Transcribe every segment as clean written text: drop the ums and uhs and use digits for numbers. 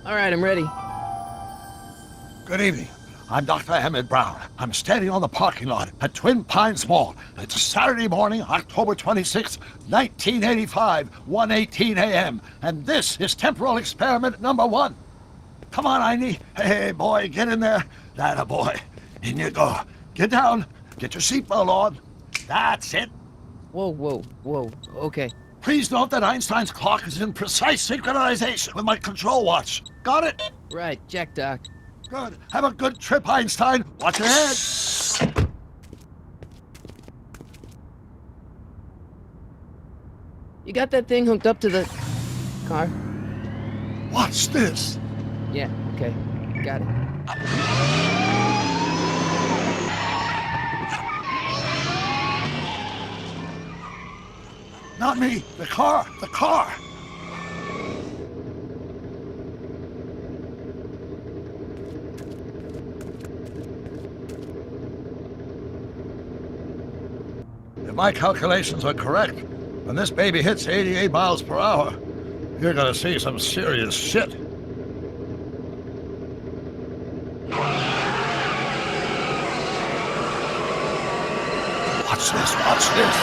All right, I'm ready. Good evening. I'm Dr. Emmett Brown. I'm standing on the parking lot at Twin Pines Mall. It's Saturday morning, October 26, 1985, 1:18 a.m. And this is temporal experiment number 1. Come on, Einie. Hey, boy, get in there. That boy. In you go. Get down. Get your seatbelt on. That's it. Whoa. Okay. Please note that Einstein's clock is in precise synchronization with my control watch. Got it? Right, check, Doc. Good. Have a good trip, Einstein. Watch your head. You got that thing hooked up to the car? Watch this. Yeah, okay. Got it. Not me. The car. The car. If my calculations are correct, when this baby hits 88 miles per hour, you're gonna see some serious shit. Watch this, watch this.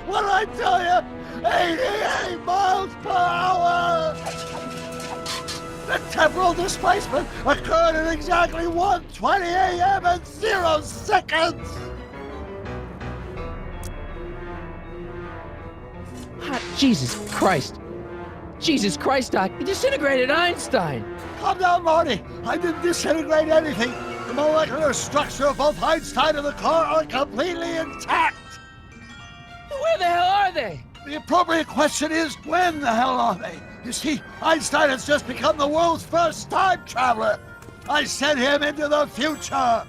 What did I tell you? 88 miles per hour! The temporal displacement occurred at exactly 1:20 a.m. and 0 seconds! Jesus Christ. Jesus Christ, Doc. You disintegrated Einstein. Calm down, Marty. I didn't disintegrate anything. The molecular structure of both Einstein and the car are completely intact. Where the hell are they? The appropriate question is, when the hell are they? You see, Einstein has just become the world's first time traveler. I sent him into the future.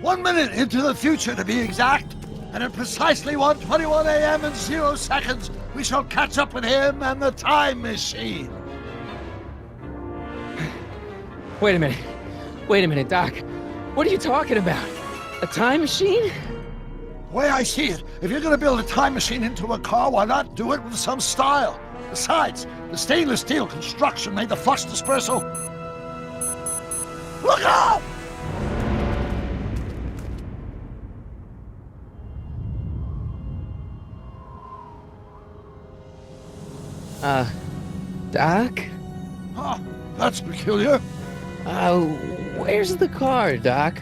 1 minute into the future, to be exact. And at precisely 1:21 a.m. and 0 seconds, we shall catch up with him and the time machine. Wait a minute, Doc. What are you talking about? A time machine? The way I see it, if you're gonna build a time machine into a car, why not do it with some style? Besides, the stainless steel construction made the flux dispersal. Look out! Doc? Huh, that's peculiar. Where's the car, Doc?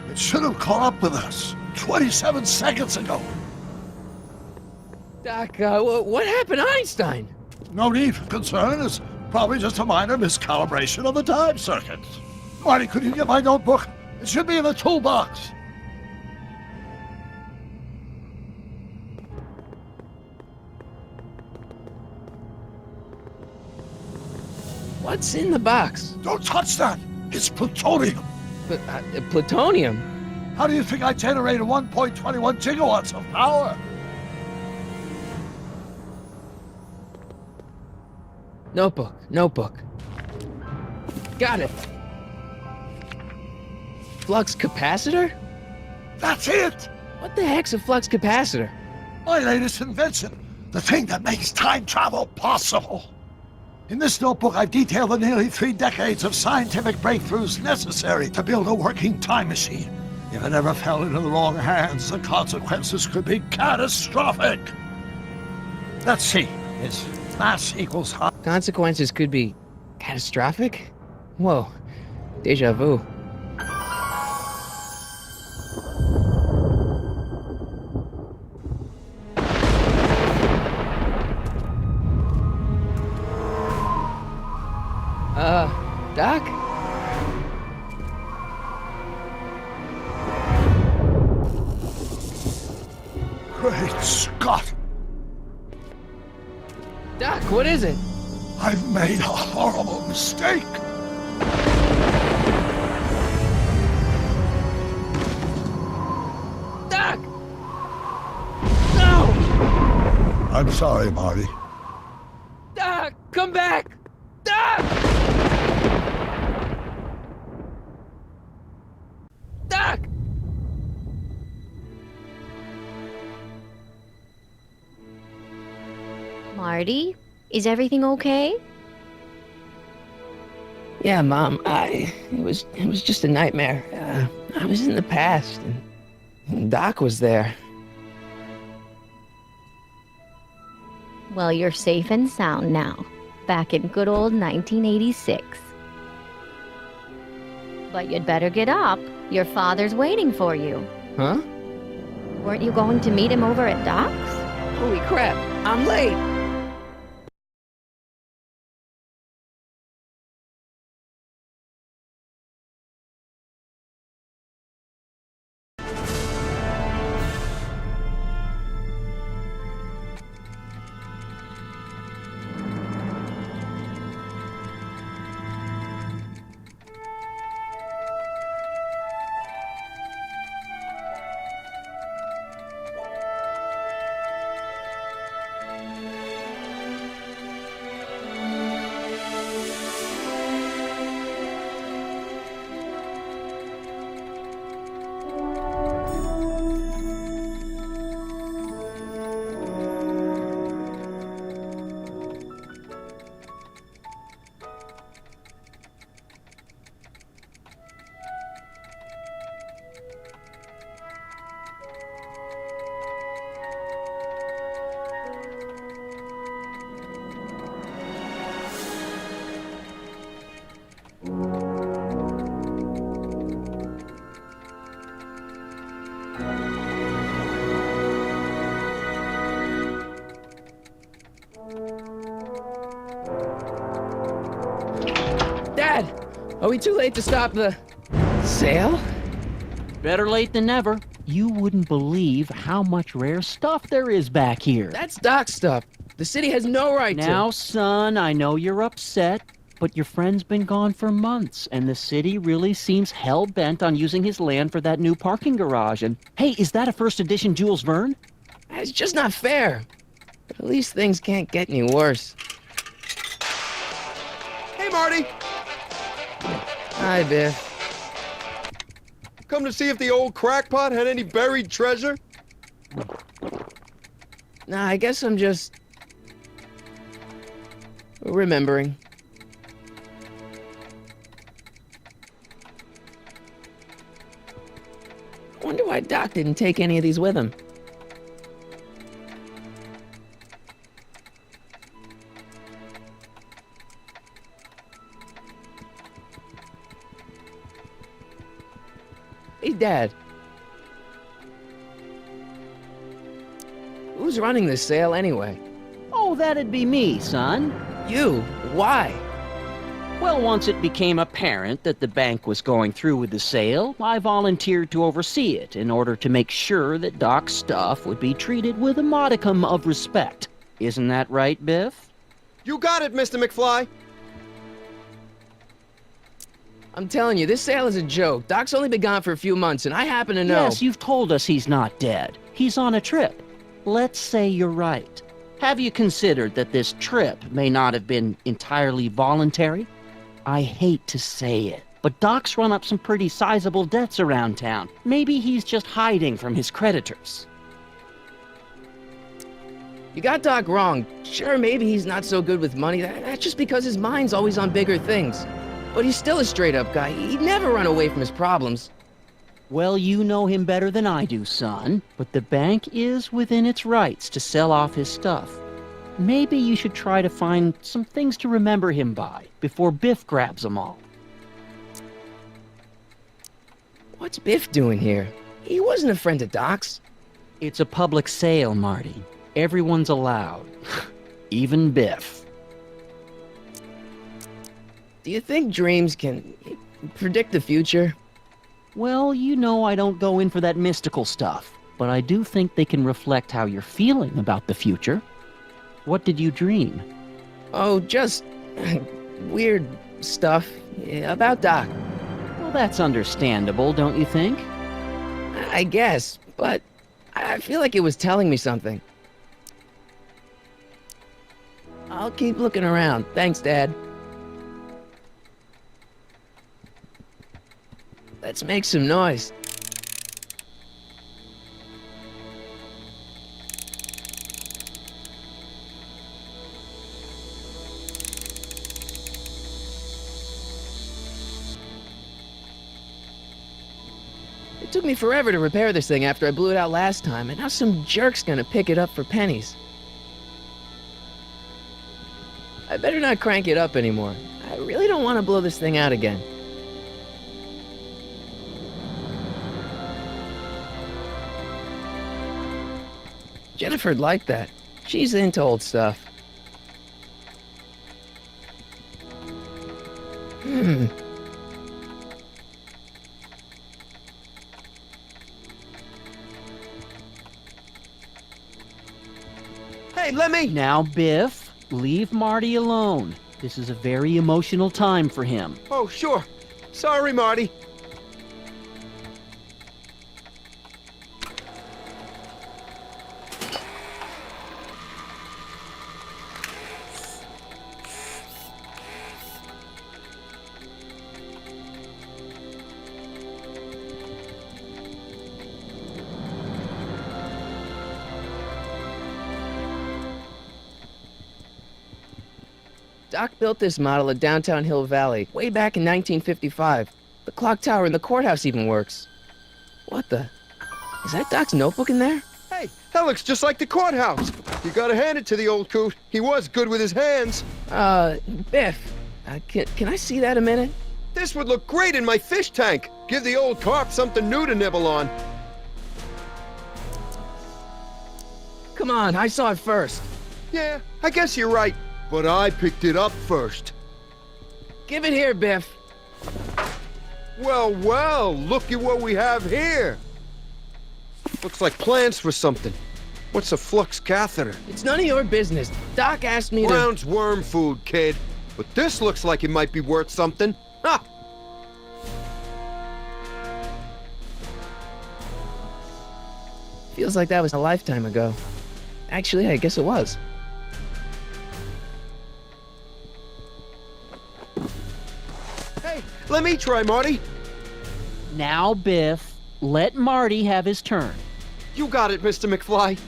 It should have caught up with us 27 seconds ago. Doc, what happened to Einstein? No need for concern. It's probably just a minor miscalibration of the time circuit. Marty, could you get my notebook? It should be in the toolbox. What's in the box? Don't touch that. It's plutonium. Plutonium? How do you think I generated 1.21 gigawatts of power? Notebook. Got it. Flux capacitor? That's it! What the heck's a flux capacitor? My latest invention. The thing that makes time travel possible. In this notebook, I've detailed the nearly 3 decades of scientific breakthroughs necessary to build a working time machine. If it ever fell into the wrong hands, the consequences could be catastrophic. Let's see. It's mass equals height. Consequences could be catastrophic? Whoa. Deja vu. Doc? Great Scott! Doc, what is it? I've made a horrible mistake! Doc! No! I'm sorry, Marty. Doc, come back! Doc! Doc! Marty, is everything okay? Yeah, Mom. It was just a nightmare. I was in the past, and Doc was there. Well, you're safe and sound now, back in good old 1986. But you'd better get up. Your father's waiting for you. Huh? Weren't you going to meet him over at Doc's? Holy crap! I'm late. Dad, are we too late to stop the sale? Better late than never. You wouldn't believe how much rare stuff there is back here. That's Doc's stuff. The city has no right to. Now, son, I know you're upset, but your friend's been gone for months, and the city really seems hell-bent on using his land for that new parking garage. And, hey, is that a first edition Jules Verne? It's just not fair. But at least things can't get any worse. Hey, Marty! Hi, Biff. Come to see if the old crackpot had any buried treasure? Nah, I guess I'm just remembering. I wonder why Doc didn't take any of these with him. Hey, Dad. Who's running this sale anyway? Oh, that'd be me, son. You? Why? Well, once it became apparent that the bank was going through with the sale, I volunteered to oversee it in order to make sure that Doc's stuff would be treated with a modicum of respect. Isn't that right, Biff? You got it, Mr. McFly! I'm telling you, this sale is a joke. Doc's only been gone for a few months, and I happen to know. Yes, you've told us he's not dead. He's on a trip. Let's say you're right. Have you considered that this trip may not have been entirely voluntary? I hate to say it, but Doc's run up some pretty sizable debts around town. Maybe he's just hiding from his creditors. You got Doc wrong. Sure, maybe he's not so good with money. That's just because his mind's always on bigger things. But he's still a straight-up guy. He'd never run away from his problems. Well, you know him better than I do, son. But the bank is within its rights to sell off his stuff. Maybe you should try to find some things to remember him by before Biff grabs them all. What's Biff doing here? He wasn't a friend of Doc's. It's a public sale, Marty. Everyone's allowed. Even Biff. Do you think dreams can predict the future? Well, you know I don't go in for that mystical stuff, but I do think they can reflect how you're feeling about the future. What did you dream? Oh, just weird stuff about Doc. Well, that's understandable, don't you think? I guess, but I feel like it was telling me something. I'll keep looking around. Thanks, Dad. Let's make some noise. It took me forever to repair this thing after I blew it out last time, and now some jerk's gonna pick it up for pennies. I better not crank it up anymore. I really don't want to blow this thing out again. Jennifer'd like that. She's into old stuff. Hey, Lemmy! Now, Biff, leave Marty alone. This is a very emotional time for him. Oh, sure. Sorry, Marty. Doc built this model at downtown Hill Valley way back in 1955. The clock tower in the courthouse even works. What the? Is that Doc's notebook in there? Hey, that looks just like the courthouse. You gotta hand it to the old coot. He was good with his hands. Biff, can I see that a minute? This would look great in my fish tank. Give the old carp something new to nibble on. Come on, I saw it first. Yeah, I guess you're right. But I picked it up first. Give it here, Biff. Well, well, look at what we have here. Looks like plans for something. What's a flux catheter? It's none of your business. Doc asked me to... Brown's worm food, kid. But this looks like it might be worth something. Ha! Feels like that was a lifetime ago. Actually, I guess it was. Hey, let me try, Marty. Now, Biff, let Marty have his turn. You got it, Mr. McFly.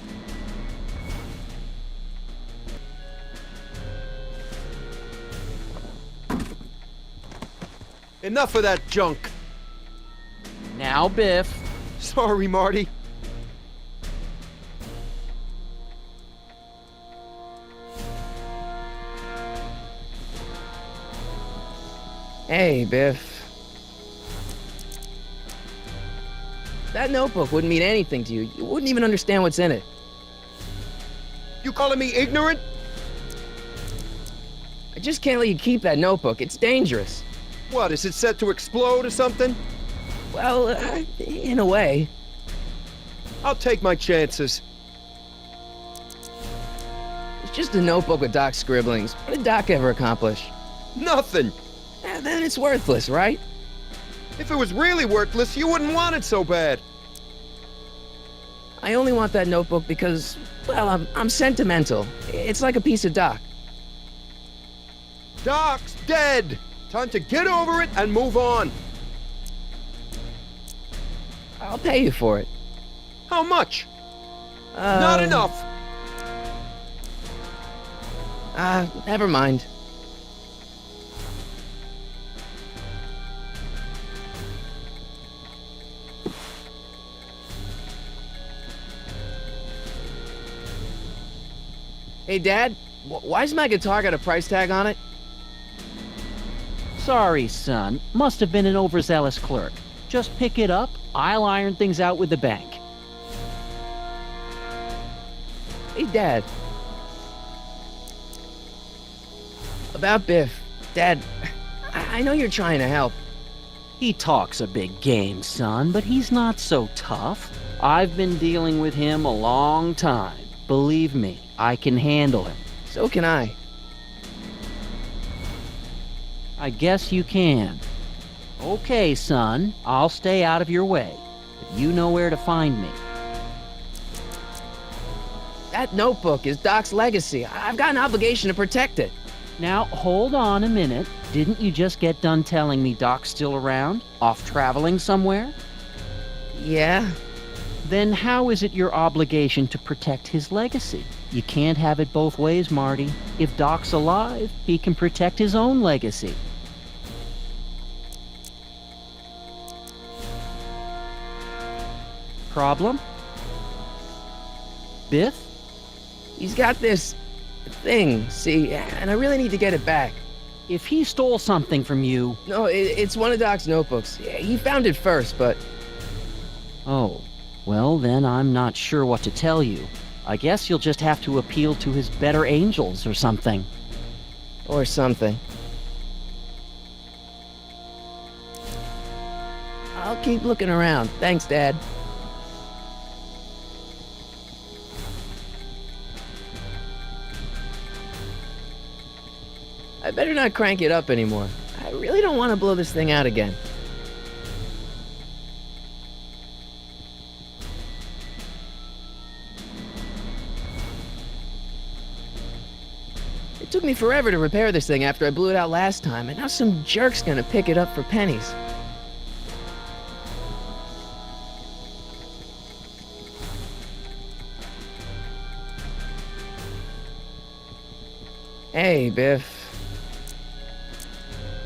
Enough of that junk. Now, Biff. Sorry, Marty. Hey, Biff. That notebook wouldn't mean anything to you. You wouldn't even understand what's in it. You calling me ignorant? I just can't let you keep that notebook. It's dangerous. What, is it set to explode or something? Well, in a way. I'll take my chances. It's just a notebook with Doc's scribblings. What did Doc ever accomplish? Nothing. Then it's worthless, right? If it was really worthless, you wouldn't want it so bad. I only want that notebook because, well, I'm sentimental. It's like a piece of Doc. Doc's dead. Time to get over it and move on. I'll pay you for it. How much? Not enough. Never mind. Hey, Dad, why's my guitar got a price tag on it? Sorry, son. Must have been an overzealous clerk. Just pick it up. I'll iron things out with the bank. Hey, Dad. About Biff. Dad, I know you're trying to help. He talks a big game, son, but he's not so tough. I've been dealing with him a long time. Believe me, I can handle him. So can I. I guess you can. Okay, son, I'll stay out of your way. But you know where to find me. That notebook is Doc's legacy. I've got an obligation to protect it. Now, hold on a minute. Didn't you just get done telling me Doc's still around? Off traveling somewhere? Yeah? Then how is it your obligation to protect his legacy? You can't have it both ways, Marty. If Doc's alive, he can protect his own legacy. Problem? Biff? He's got this thing, see, and I really need to get it back. If he stole something from you... No, it's one of Doc's notebooks. Yeah, he found it first, but... Oh, well then I'm not sure what to tell you. I guess you'll just have to appeal to his better angels or something. Or something. I'll keep looking around. Thanks, Dad. I better not crank it up anymore. I really don't want to blow this thing out again. It took me forever to repair this thing after I blew it out last time, and now some jerk's gonna pick it up for pennies. Hey, Biff.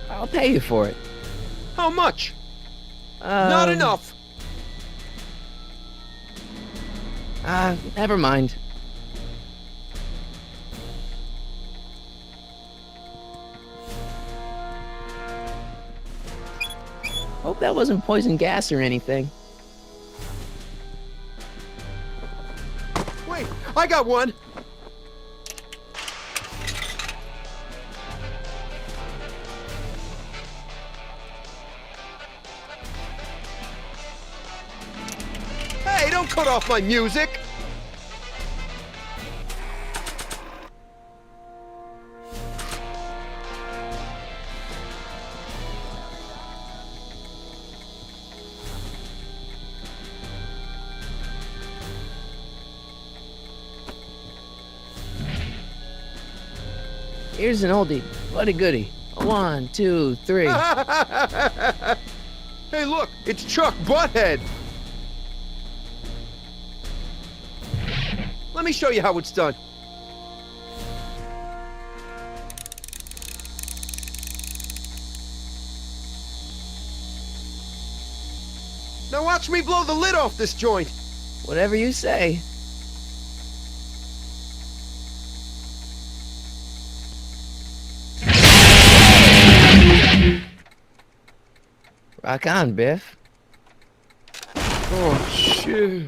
I'll pay you for it. How much? Not enough. Never mind. Hope that wasn't poison gas or anything. Wait, I got one. Hey, don't cut off my music! Here's an oldie, but a goodie. 1, 2, 3. Hey, look, it's Chuck Butthead. Let me show you how it's done. Now watch me blow the lid off this joint. Whatever you say. Rock on, Biff. Oh, shit.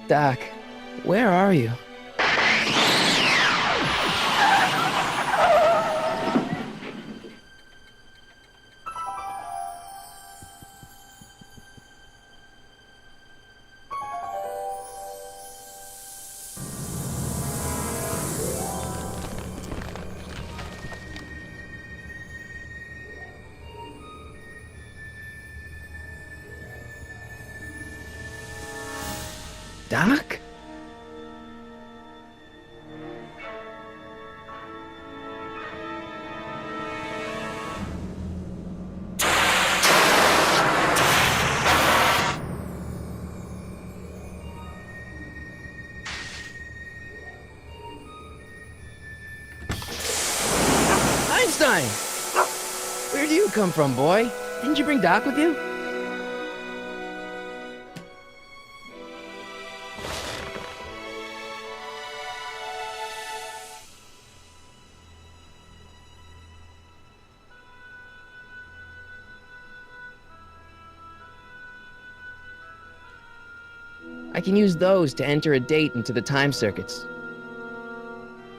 Doc, where are you? Doc? Einstein! Where do you come from, boy? Didn't you bring Doc with you? I can use those to enter a date into the time circuits.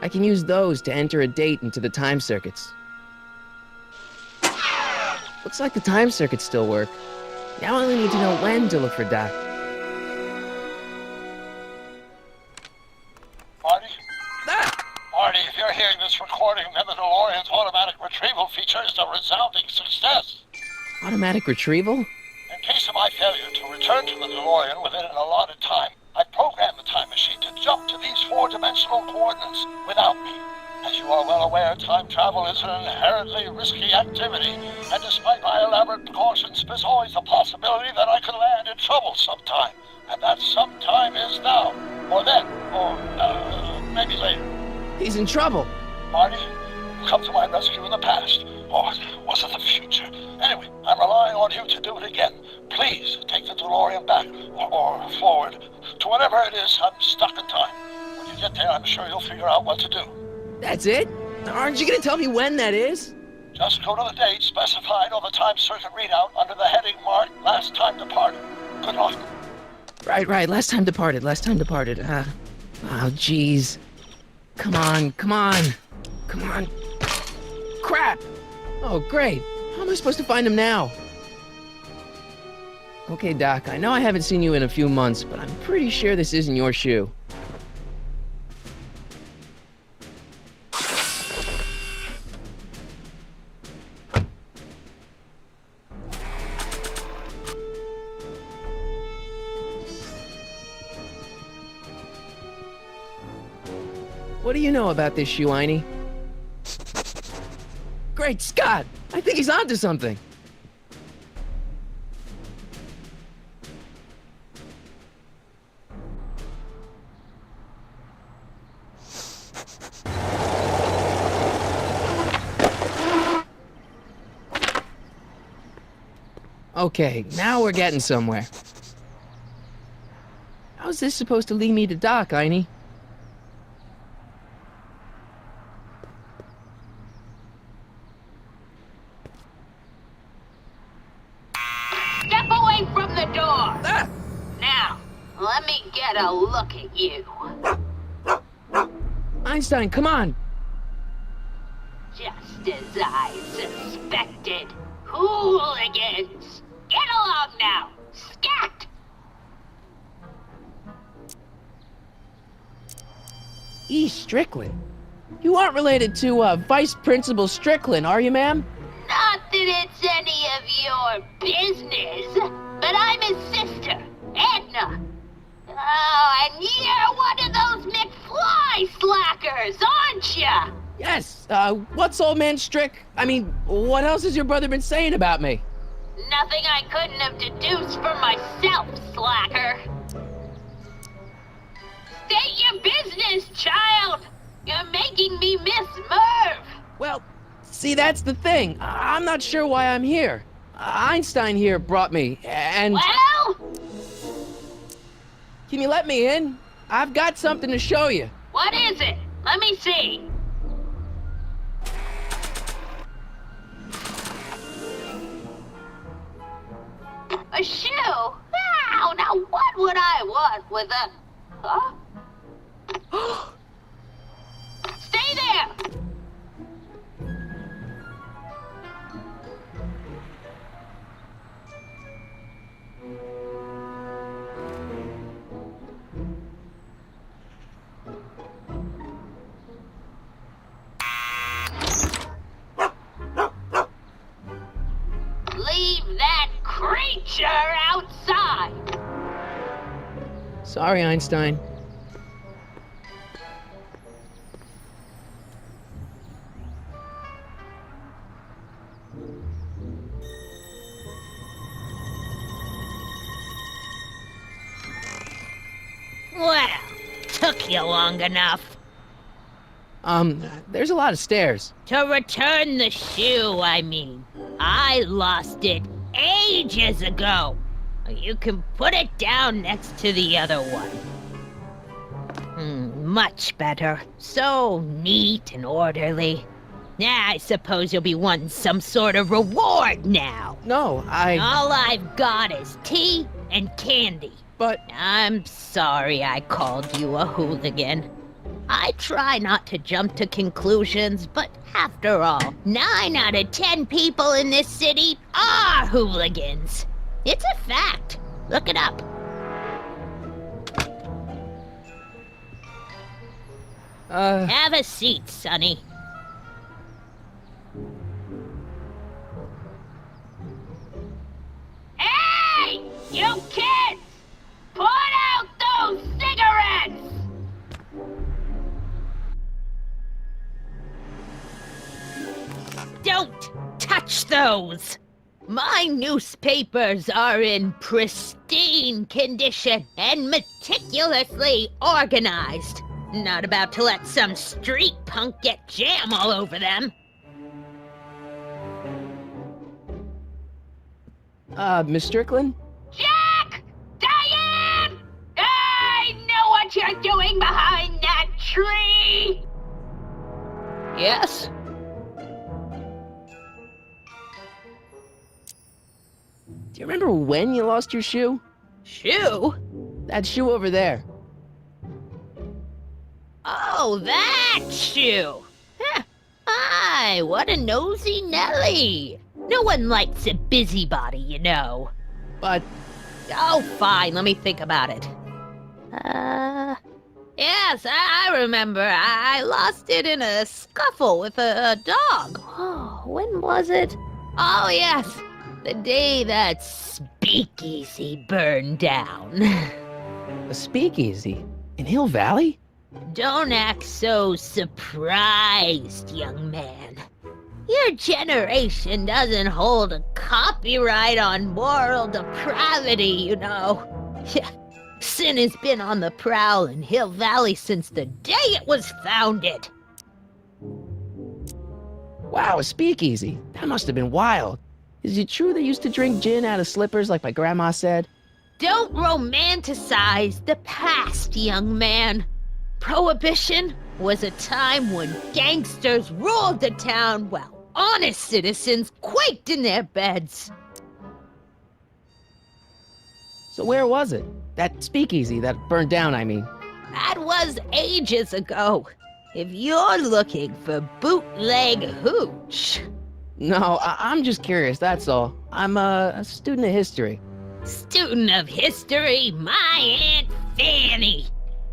I can use those to enter a date into the time circuits. Looks like the time circuits still work. Now I only need to know when to look for Doc. Marty? Marty, if you're hearing this recording, then the DeLorean's automatic retrieval feature is a resounding success. Automatic retrieval? In case of my failure to return to the DeLorean within an allotted time, I programmed the time machine to jump to these four-dimensional coordinates without me. As you are well aware, time travel is an inherently risky activity, and despite my elaborate precautions, there's always the possibility that I could land in trouble sometime. And that sometime is now, or then, or maybe later. He's in trouble. Marty, you come to my rescue in the past. Or was it the future? Anyway, I'm relying on you to do it again. Please take the DeLorean back, or forward, to whatever it is. I'm stuck in time. When you get there, I'm sure you'll figure out what to do. That's it? Aren't you gonna tell me when that is? Just go to the date specified on the time circuit readout under the heading marked Last Time Departed. Good luck. Right. Last time departed. Oh, jeez. Come on. Crap! Oh, great. How am I supposed to find him now? Okay, Doc, I know I haven't seen you in a few months, but I'm pretty sure this isn't your shoe. What do you know about this shoe, Einie? Great Scott! I think he's onto something. Okay, now we're getting somewhere. How's this supposed to lead me to Doc, Einie? Step away from the door! Ah! Now, let me get a look at you. Einstein, come on! Just as I suspected. Hooligans! Get along now! Scat! E. Strickland? You aren't related to, Vice Principal Strickland, are you, ma'am? Not that it's any of your business, but I'm his sister, Edna. Oh, and you're one of those McFly slackers, aren't ya? Yes, what's old man what else has your brother been saying about me? Nothing I couldn't have deduced for myself, slacker. State your business, child! You're making me miss Merv! Well, see, that's the thing. I'm not sure why I'm here. Einstein here brought me, and... Well? Can you let me in? I've got something to show you. What is it? Let me see. A shoe? Wow, now what would I want with a... Huh? Stay there! Leave that creature outside! Sorry, Einstein. Well, took you long enough. There's a lot of stairs. To return the shoe, I mean. I lost it ages ago. You can put it down next to the other one. Much better. So neat and orderly. I suppose you'll be wanting some sort of reward now. No, All I've got is tea and candy. But... I'm sorry I called you a hooligan. I try not to jump to conclusions, but after all, 9 out of 10 people in this city are hooligans. It's a fact. Look it up. Have a seat, Sonny. Hey! You kids! Put out those cigarettes! Don't touch those! My newspapers are in pristine condition and meticulously organized. Not about to let some street punk get jam all over them. Miss Strickland? Jack! Diane! I know what you're doing behind that tree! Yes? Do you remember when you lost your shoe? Shoe? That shoe over there. Oh, that shoe! Huh. Aye, what a nosy Nelly! No one likes a busybody, you know. But Oh, fine, let me think about it. Yes, I remember. I lost it in a scuffle with a dog. Oh, when was it? Oh, yes, the day that speakeasy burned down. a speakeasy in Hill Valley? Don't act so surprised, young man. Your generation doesn't hold a copyright on moral depravity, you know. Sin has been on the prowl in Hill Valley since the day it was founded. Wow, a speakeasy. That must have been wild. Is it true they used to drink gin out of slippers like my grandma said? Don't romanticize the past, young man. Prohibition was a time when gangsters ruled the town while honest citizens quaked in their beds. So where was it? That speakeasy that burned down, I mean. That was ages ago. If you're looking for bootleg hooch. No, I'm just curious, that's all. I'm a student of history. Student of history, my Aunt Fanny.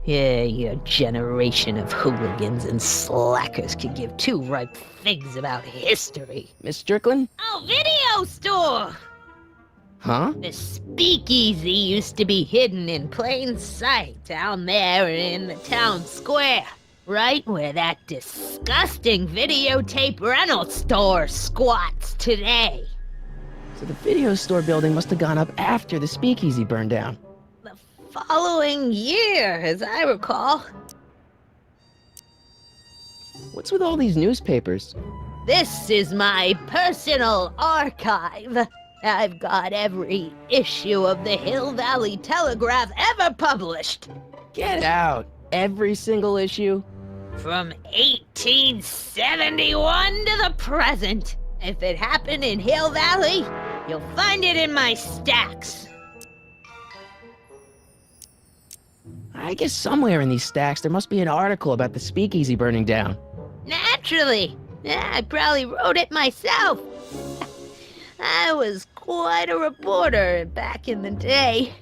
Yeah, your generation of hooligans and slackers could give two ripe figs about history. Miss Strickland? Oh, video store! Huh? The speakeasy used to be hidden in plain sight down there in the town square. Right where that disgusting videotape rental store squats today. So the video store building must have gone up after the speakeasy burned down. The following year, as I recall. What's with all these newspapers? This is my personal archive. I've got every issue of the Hill Valley Telegraph ever published. Get out! Every single issue? From 1871 to the present. If it happened in Hill Valley, you'll find it in my stacks. I guess somewhere in these stacks there must be an article about the speakeasy burning down. Naturally. Yeah, I probably wrote it myself. I was quite a reporter back in the day.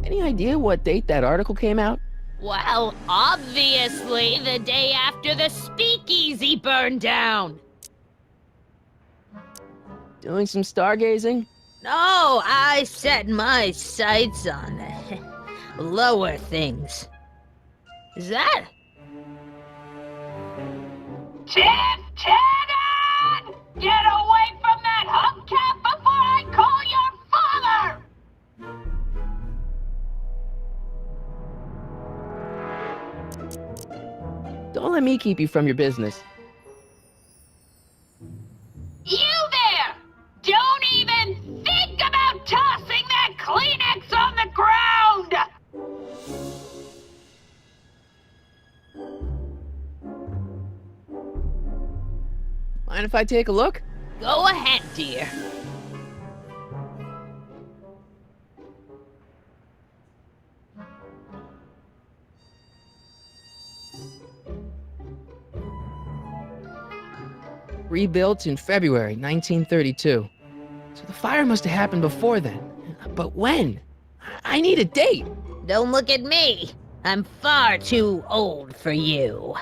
Any idea what date that article came out? Well, obviously the day after the speakeasy burned down. Doing some stargazing? No, I set my sights on lower things. Is that? Tiff Tannen! Get away from that hubcap before I call your father! Don't let me keep you from your business. You there! Don't even think about tossing that Kleenex on the ground! Mind if I take a look? Go ahead, dear. Rebuilt in February 1932. So the fire must have happened before then. But when? I need a date. Don't look at me. I'm far too old for you.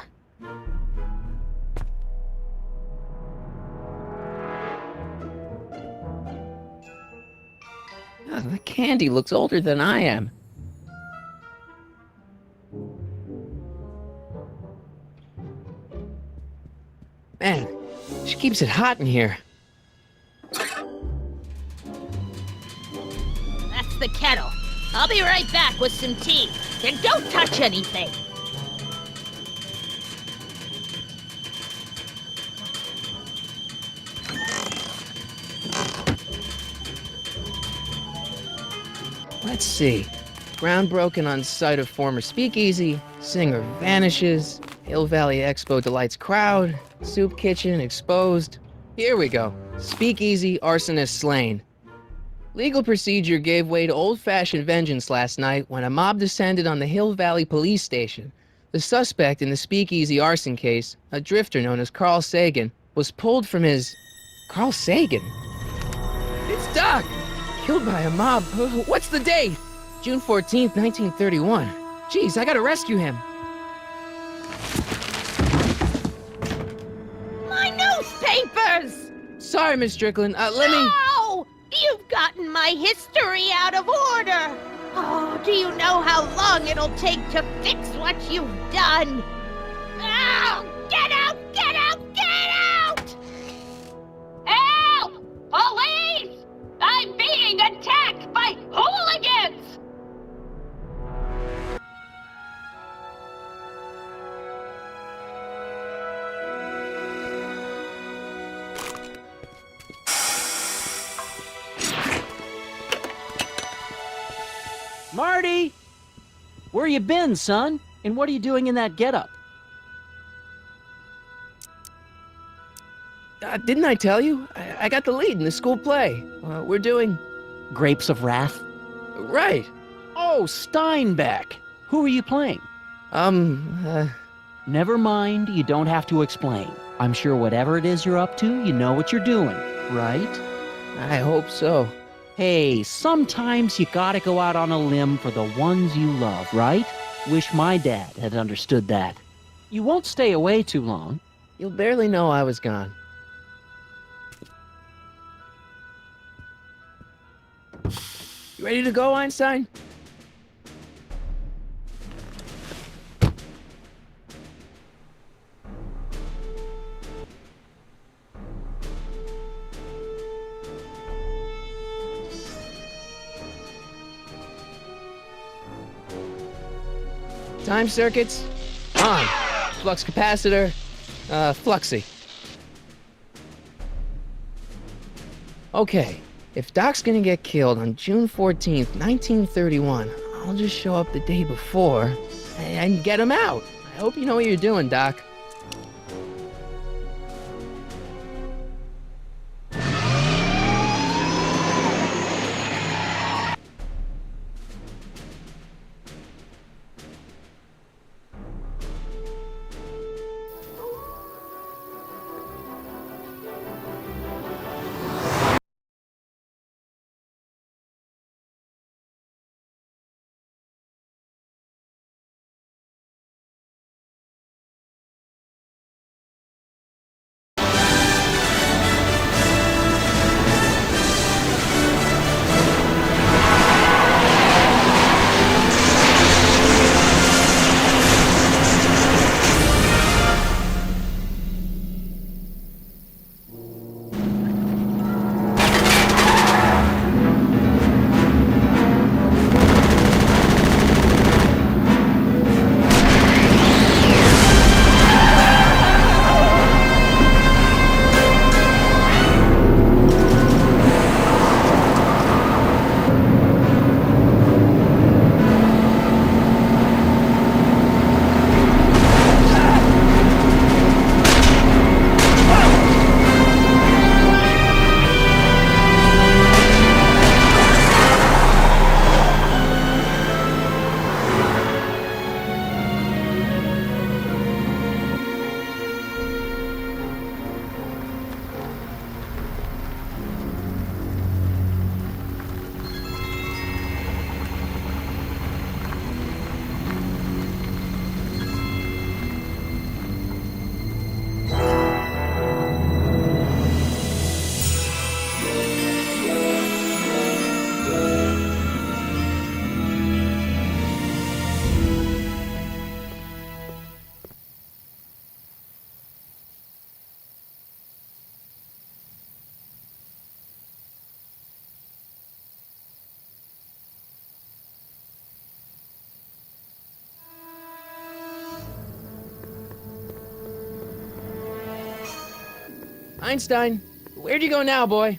Oh, the candy looks older than I am. Man, she keeps it hot in here. That's the kettle. I'll be right back with some tea. And don't touch anything. Let's see. Ground broken on site of former speakeasy. Singer vanishes. Hill Valley Expo delights crowd. Soup kitchen exposed. Here we go. Speakeasy arsonist slain. Legal procedure gave way to old-fashioned vengeance last night when a mob descended on the Hill Valley police station. The suspect in the speakeasy arson case, a drifter known as Carl Sagan, was pulled from his... Carl Sagan? It's Doc! Killed by a mob. What's the date? June 14th, 1931. Jeez, I gotta rescue him. My newspapers! Sorry, Miss Strickland. Let me... No! You've gotten my history out of order! Oh, do you know how long it'll take to fix what you've done? Oh, get out! Get out! Get out! Help! Police! I'm being attacked by hooligans! Marty! Where you been, son? And what are you doing in that getup? Didn't I tell you? I got the lead in the school play. We're doing... Grapes of Wrath? Right. Oh, Steinbeck! Who are you playing? Never mind, you don't have to explain. I'm sure whatever it is you're up to, you know what you're doing, right? I hope so. Hey, sometimes you gotta go out on a limb for the ones you love, right? Wish my dad had understood that. You won't stay away too long. You'll barely know I was gone. You ready to go, Einstein? Time circuits on. Flux capacitor, fluxy. Okay, if Doc's gonna get killed on June 14th, 1931, I'll just show up the day before and get him out. I hope you know what you're doing, Doc. Einstein, where'd you go now, boy?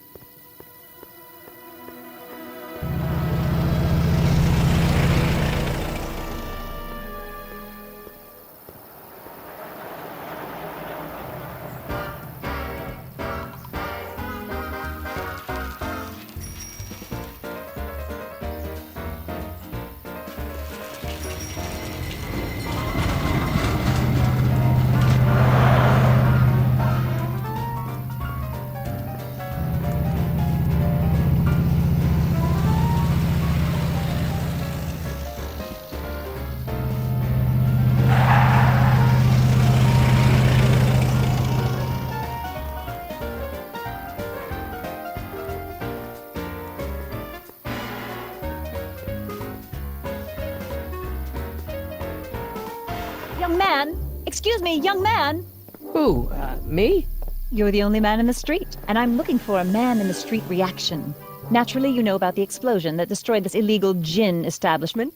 Excuse me, young man. Who? Me? You're the only man in the street, and I'm looking for a man-in-the-street reaction. Naturally, you know about the explosion that destroyed this illegal gin establishment.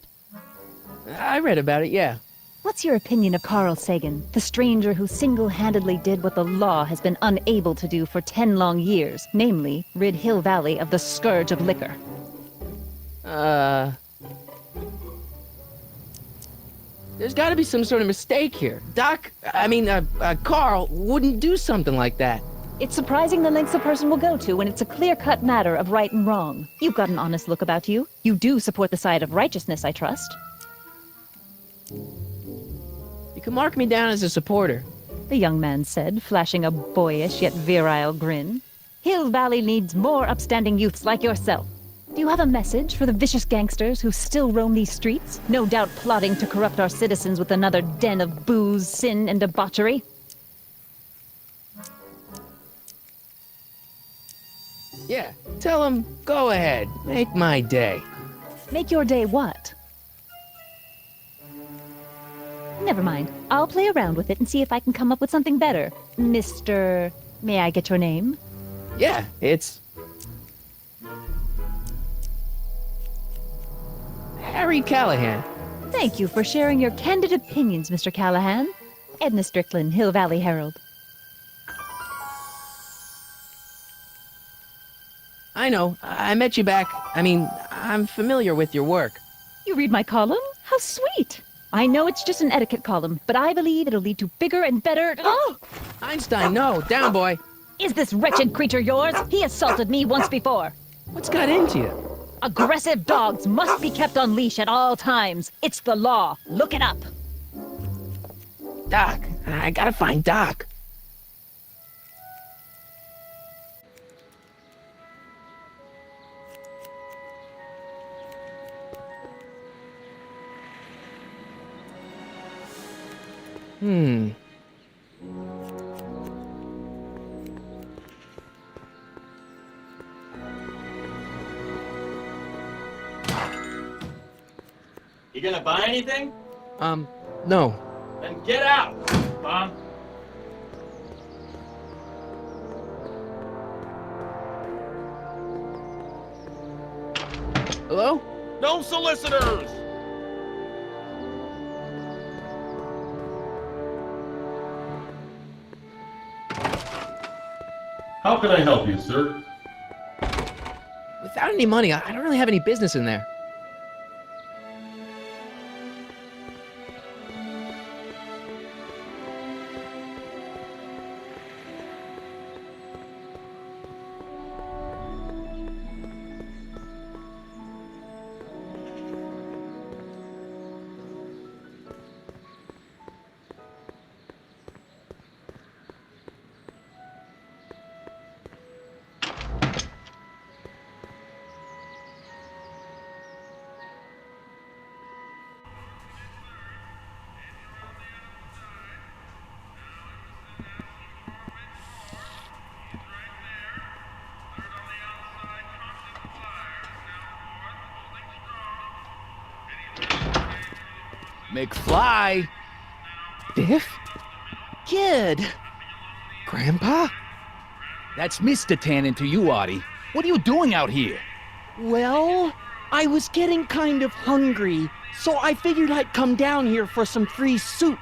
I read about it, yeah. What's your opinion of Carl Sagan, the stranger who single-handedly did what the law has been unable to do for 10 long years, namely, rid Hill Valley of the scourge of liquor? There's gotta be some sort of mistake here. Carl wouldn't do something like that. It's surprising the lengths a person will go to when it's a clear-cut matter of right and wrong. You've got an honest look about you. You do support the side of righteousness, I trust. You can mark me down as a supporter. The young man said, flashing a boyish yet virile grin. Hill Valley needs more upstanding youths like yourself. Do you have a message for the vicious gangsters who still roam these streets, no doubt plotting to corrupt our citizens with another den of booze, sin, and debauchery? Yeah, tell him, go ahead, make my day. Make your day what? Never mind. I'll play around with it and see if I can come up with something better. Mr. May I get your name? Yeah, it's... Harry Callahan. Thank you for sharing your candid opinions, Mr. Callahan. Edna Strickland, Hill Valley Herald. I know, I met you back. I'm familiar with your work. You read my column? How sweet! I know it's just an etiquette column, but I believe it'll lead to bigger and better... Oh! Einstein, no, down, boy. Is this wretched creature yours? He assaulted me once before. What's got into you? Aggressive dogs must be kept on leash at all times. It's the law. Look it up. Doc, I gotta find Doc. You gonna buy anything? No. Then get out, Mom. Hello? No solicitors! How can I help you, sir? Without any money, I don't really have any business in there. McFly! Biff? Kid! Grandpa? That's Mr. Tannen to you, Artie. What are you doing out here? Well, I was getting kind of hungry, so I figured I'd come down here for some free soup.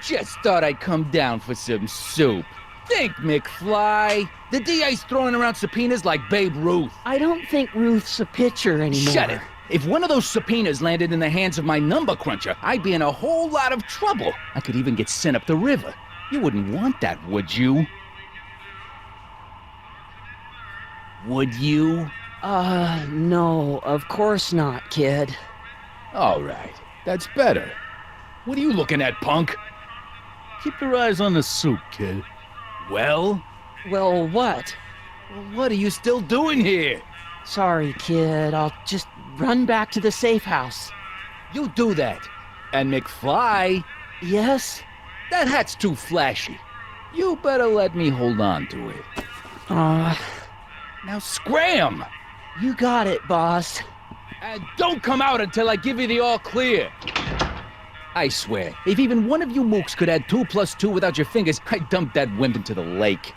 Just thought I'd come down for some soup. Think, McFly. The DA's throwing around subpoenas like Babe Ruth. I don't think Ruth's a pitcher anymore. Shut it! If one of those subpoenas landed in the hands of my number cruncher, I'd be in a whole lot of trouble. I could even get sent up the river. You wouldn't want that, would you? Would you? No, of course not, kid. All right, that's better. What are you looking at, punk? Keep your eyes on the soup, kid. Well, Well, what? what are you still doing here? Sorry, kid. I'll just run back to the safe house. You do that. And McFly, Yes? that hat's too flashy. You better let me hold on to it. Now scram! You got it, boss. And don't come out until I give you the all clear. I swear, if even one of you mooks could add 2 + 2 without your fingers, I'd dump that wimp into the lake.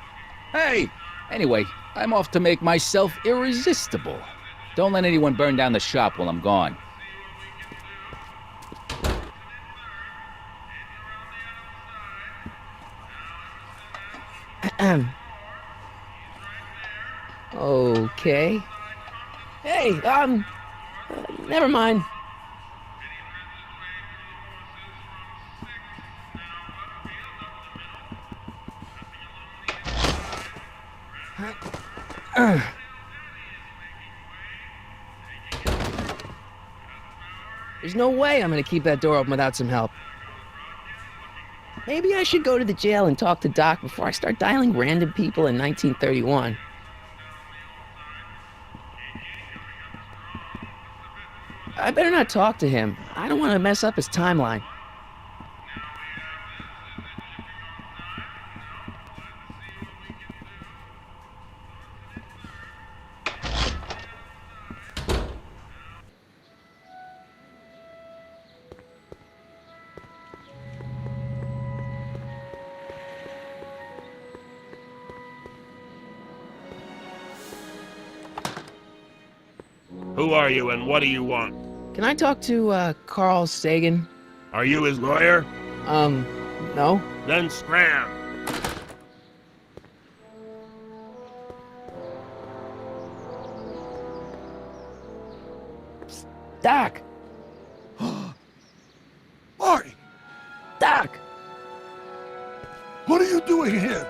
Hey! Anyway, I'm off to make myself irresistible. Don't let anyone burn down the shop while I'm gone. Okay. Hey, never mind. There's no way I'm gonna keep that door open without some help. Maybe I should go to the jail and talk to Doc before I start dialing random people in 1931. I better not talk to him. I don't want to mess up his timeline. Who are you and what do you want? Can I talk to, Carl Sagan? Are you his lawyer? No? Then scram. Doc! Marty, Doc! what are you doing here?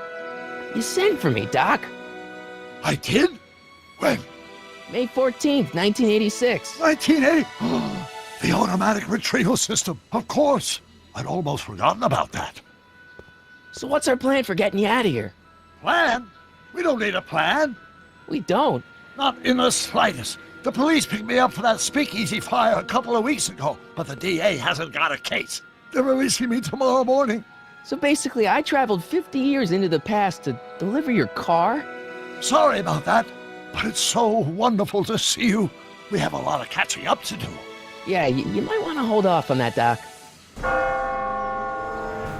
You sent for me, Doc. I did? When? May 14th, 1986. 1980? The automatic retrieval system. Of course. I'd almost forgotten about that. So what's our plan for getting you out of here? Plan? We don't need a plan. We don't. Not in the slightest. The police picked me up for that speakeasy fire a couple of weeks ago, but the DA hasn't got a case. They're releasing me tomorrow morning. So basically, I traveled 50 years into the past to deliver your car? Sorry about that, but it's so wonderful to see you. We have a lot of catching up to do. Yeah, you might want to hold off on that, Doc.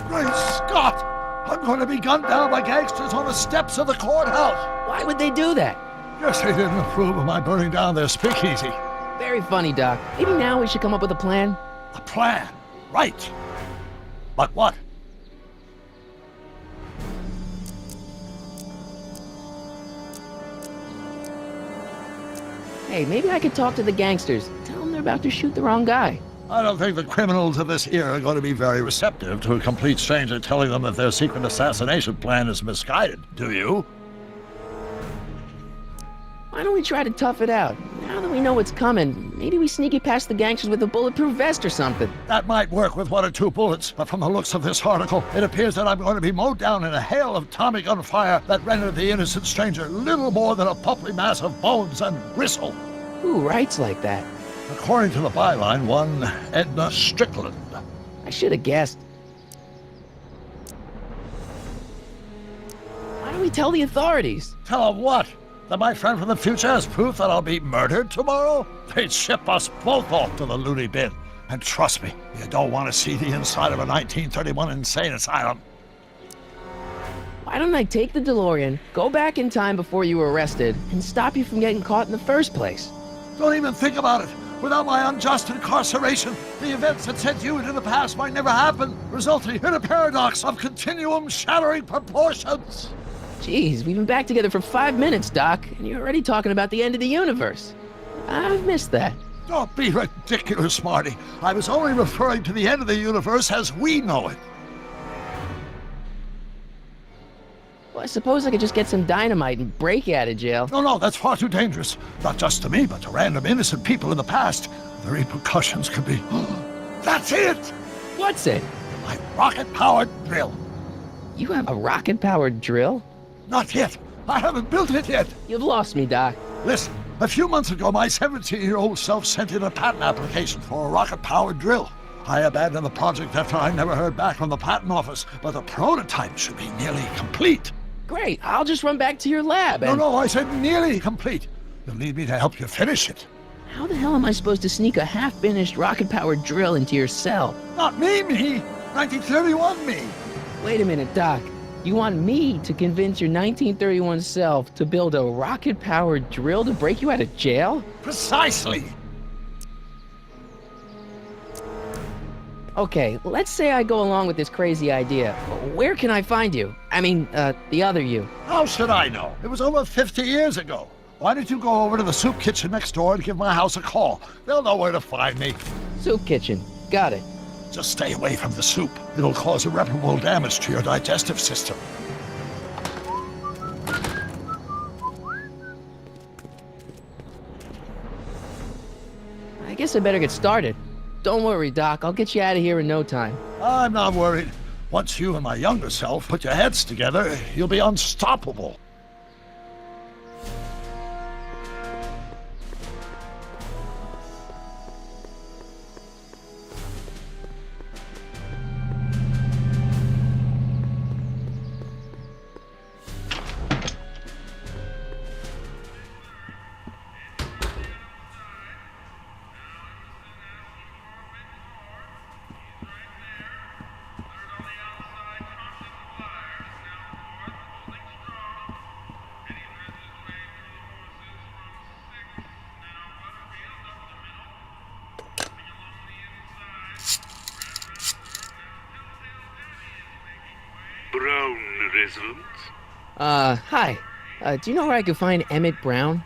Great Scott! I'm going to be gunned down by gangsters on the steps of the courthouse. Why would they do that? Guess they didn't approve of my burning down their speakeasy. Very funny, Doc. Maybe now we should come up with a plan. A plan? Right. But what? Hey, maybe I could talk to the gangsters. Tell them they're about to shoot the wrong guy. I don't think the criminals of this era are going to be very receptive to a complete stranger telling them that their secret assassination plan is misguided, do you? Why don't we try to tough it out? Now that we know what's coming, maybe we sneak it past the gangsters with a bulletproof vest or something. That might work with 1 or 2 bullets, but from the looks of this article, it appears that I'm going to be mowed down in a hail of Tommy gun fire that rendered the innocent stranger little more than a pulpy mass of bones and gristle. Who writes like that? According to the byline, one Edna Strickland. I should have guessed. Why don't we tell the authorities? Tell them what? That my friend from the future has proof that I'll be murdered tomorrow? They'd ship us both off to the loony bin. And trust me, you don't want to see the inside of a 1931 insane asylum. Why don't I take the DeLorean, go back in time before you were arrested, and stop you from getting caught in the first place? Don't even think about it. Without my unjust incarceration, the events that sent you into the past might never happen, resulting in a paradox of continuum-shattering proportions. Jeez, we've been back together for 5 minutes, Doc, and you're already talking about the end of the universe. I've missed that. Don't be ridiculous, Marty. I was only referring to the end of the universe as we know it. Well, I suppose I could just get some dynamite and break you out of jail. No, that's far too dangerous. Not just to me, but to random innocent people in the past. The repercussions could be... That's it! What's it? My rocket-powered drill. You have a rocket-powered drill? Not yet. I haven't built it yet. You've lost me, Doc. Listen, a few months ago, my 17-year-old self sent in a patent application for a rocket-powered drill. I abandoned the project after I never heard back from the patent office, but the prototype should be nearly complete. Great, I'll just run back to your lab and... No, I said nearly complete. You'll need me to help you finish it. How the hell am I supposed to sneak a half-finished rocket-powered drill into your cell? Not me. 1931 me. Wait a minute, Doc. You want me to convince your 1931 self to build a rocket-powered drill to break you out of jail? Precisely. Okay, let's say I go along with this crazy idea. Where can I find you? I mean, the other you. How should I know? It was over 50 years ago. Why don't you go over to the soup kitchen next door and give my house a call? They'll know where to find me. Soup kitchen. Got it. Just stay away from the soup. It'll cause irreparable damage to your digestive system. I guess I better get started. Don't worry, Doc. I'll get you out of here in no time. I'm not worried. Once you and my younger self put your heads together, you'll be unstoppable. Brown resident? Hi. Do you know where I can find Emmett Brown?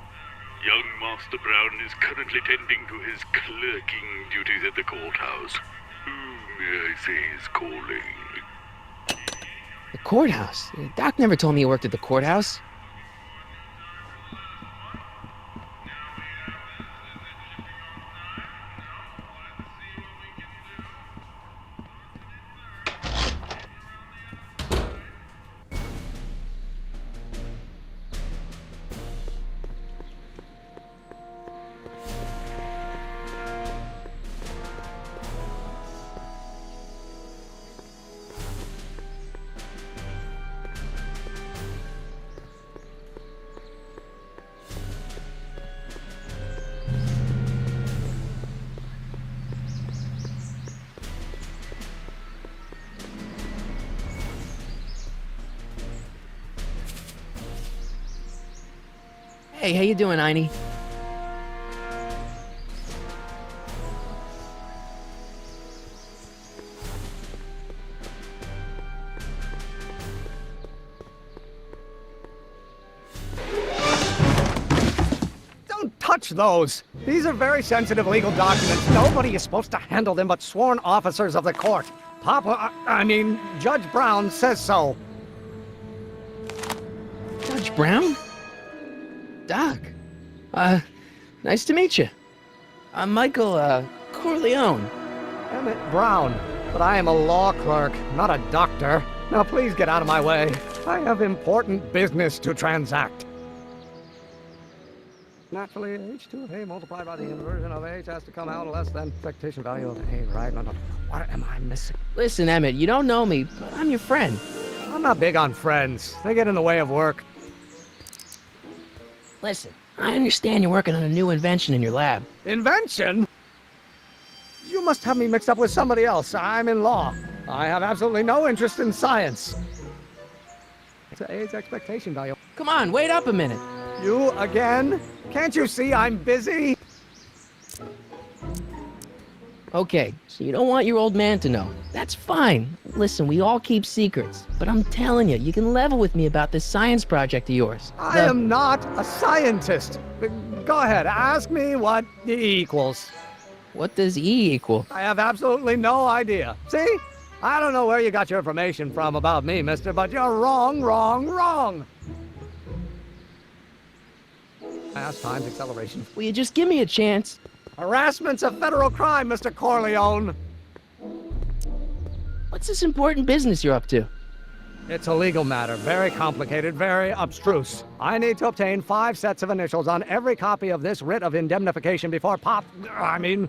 Young Master Brown is currently tending to his clerking duties at the courthouse. Who may I say is calling? The courthouse? Doc never told me he worked at the courthouse. Hey, how you doing, Einie? Don't touch those! These are very sensitive legal documents. Nobody is supposed to handle them but sworn officers of the court. Judge Brown says so. Judge Brown? Doc. Nice to meet you. I'm Michael, Corleone. Emmett Brown. But I am a law clerk, not a doctor. Now please get out of my way. I have important business to transact. Naturally, h2 of A multiplied by the inversion of H has to come out less than expectation value of A, right? No. What am I missing? Listen, Emmett, you don't know me, but I'm your friend. I'm not big on friends. They get in the way of work. Listen, I understand you're working on a new invention in your lab. Invention? You must have me mixed up with somebody else. I'm in law. I have absolutely no interest in science. It's A's expectation value. Come on, wait up a minute. You again? Can't you see I'm busy? Okay, so you don't want your old man to know. That's fine. Listen, we all keep secrets. But I'm telling you, you can level with me about this science project of yours. I am not a scientist. Go ahead, ask me what E equals. What does E equal? I have absolutely no idea. See? I don't know where you got your information from about me, mister, but you're wrong. Mass times acceleration. Will you just give me a chance? Harassment's a federal crime, Mr. Corleone. What's this important business you're up to? It's a legal matter, very complicated, very abstruse. I need to obtain 5 sets of initials on every copy of this writ of indemnification before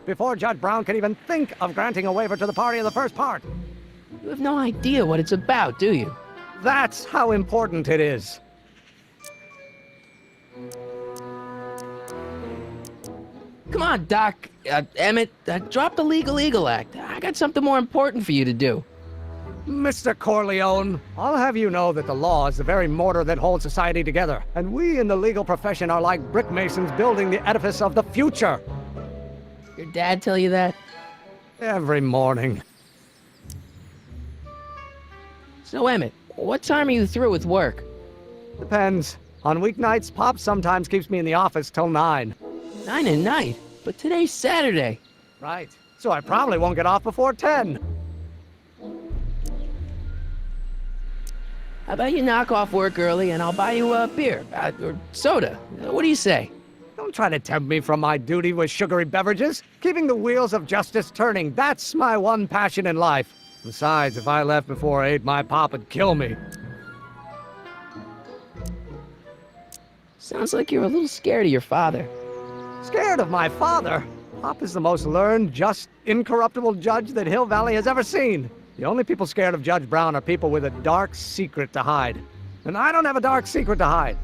before Judge Brown can even think of granting a waiver to the party in the first part. You have no idea what it's about, do you? That's how important it is. Come on, Doc. Emmett, drop the Legal Eagle Act. I got something more important for you to do. Mr. Corleone, I'll have you know that the law is the very mortar that holds society together, and we in the legal profession are like brick masons building the edifice of the future. Your dad tell you that? Every morning. So, Emmett, what time are you through with work? Depends. On weeknights, Pop sometimes keeps me in the office till 9. 9 at night? But today's Saturday. Right. So I probably won't get off before 10. How about you knock off work early and I'll buy you a beer, or soda. What do you say? Don't try to tempt me from my duty with sugary beverages. Keeping the wheels of justice turning, that's my one passion in life. Besides, if I left before 8, my pop would kill me. Sounds like you're a little scared of your father. Scared of my father? Pop is the most learned, just, incorruptible judge that Hill Valley has ever seen. The only people scared of Judge Brown are people with a dark secret to hide. And I don't have a dark secret to hide.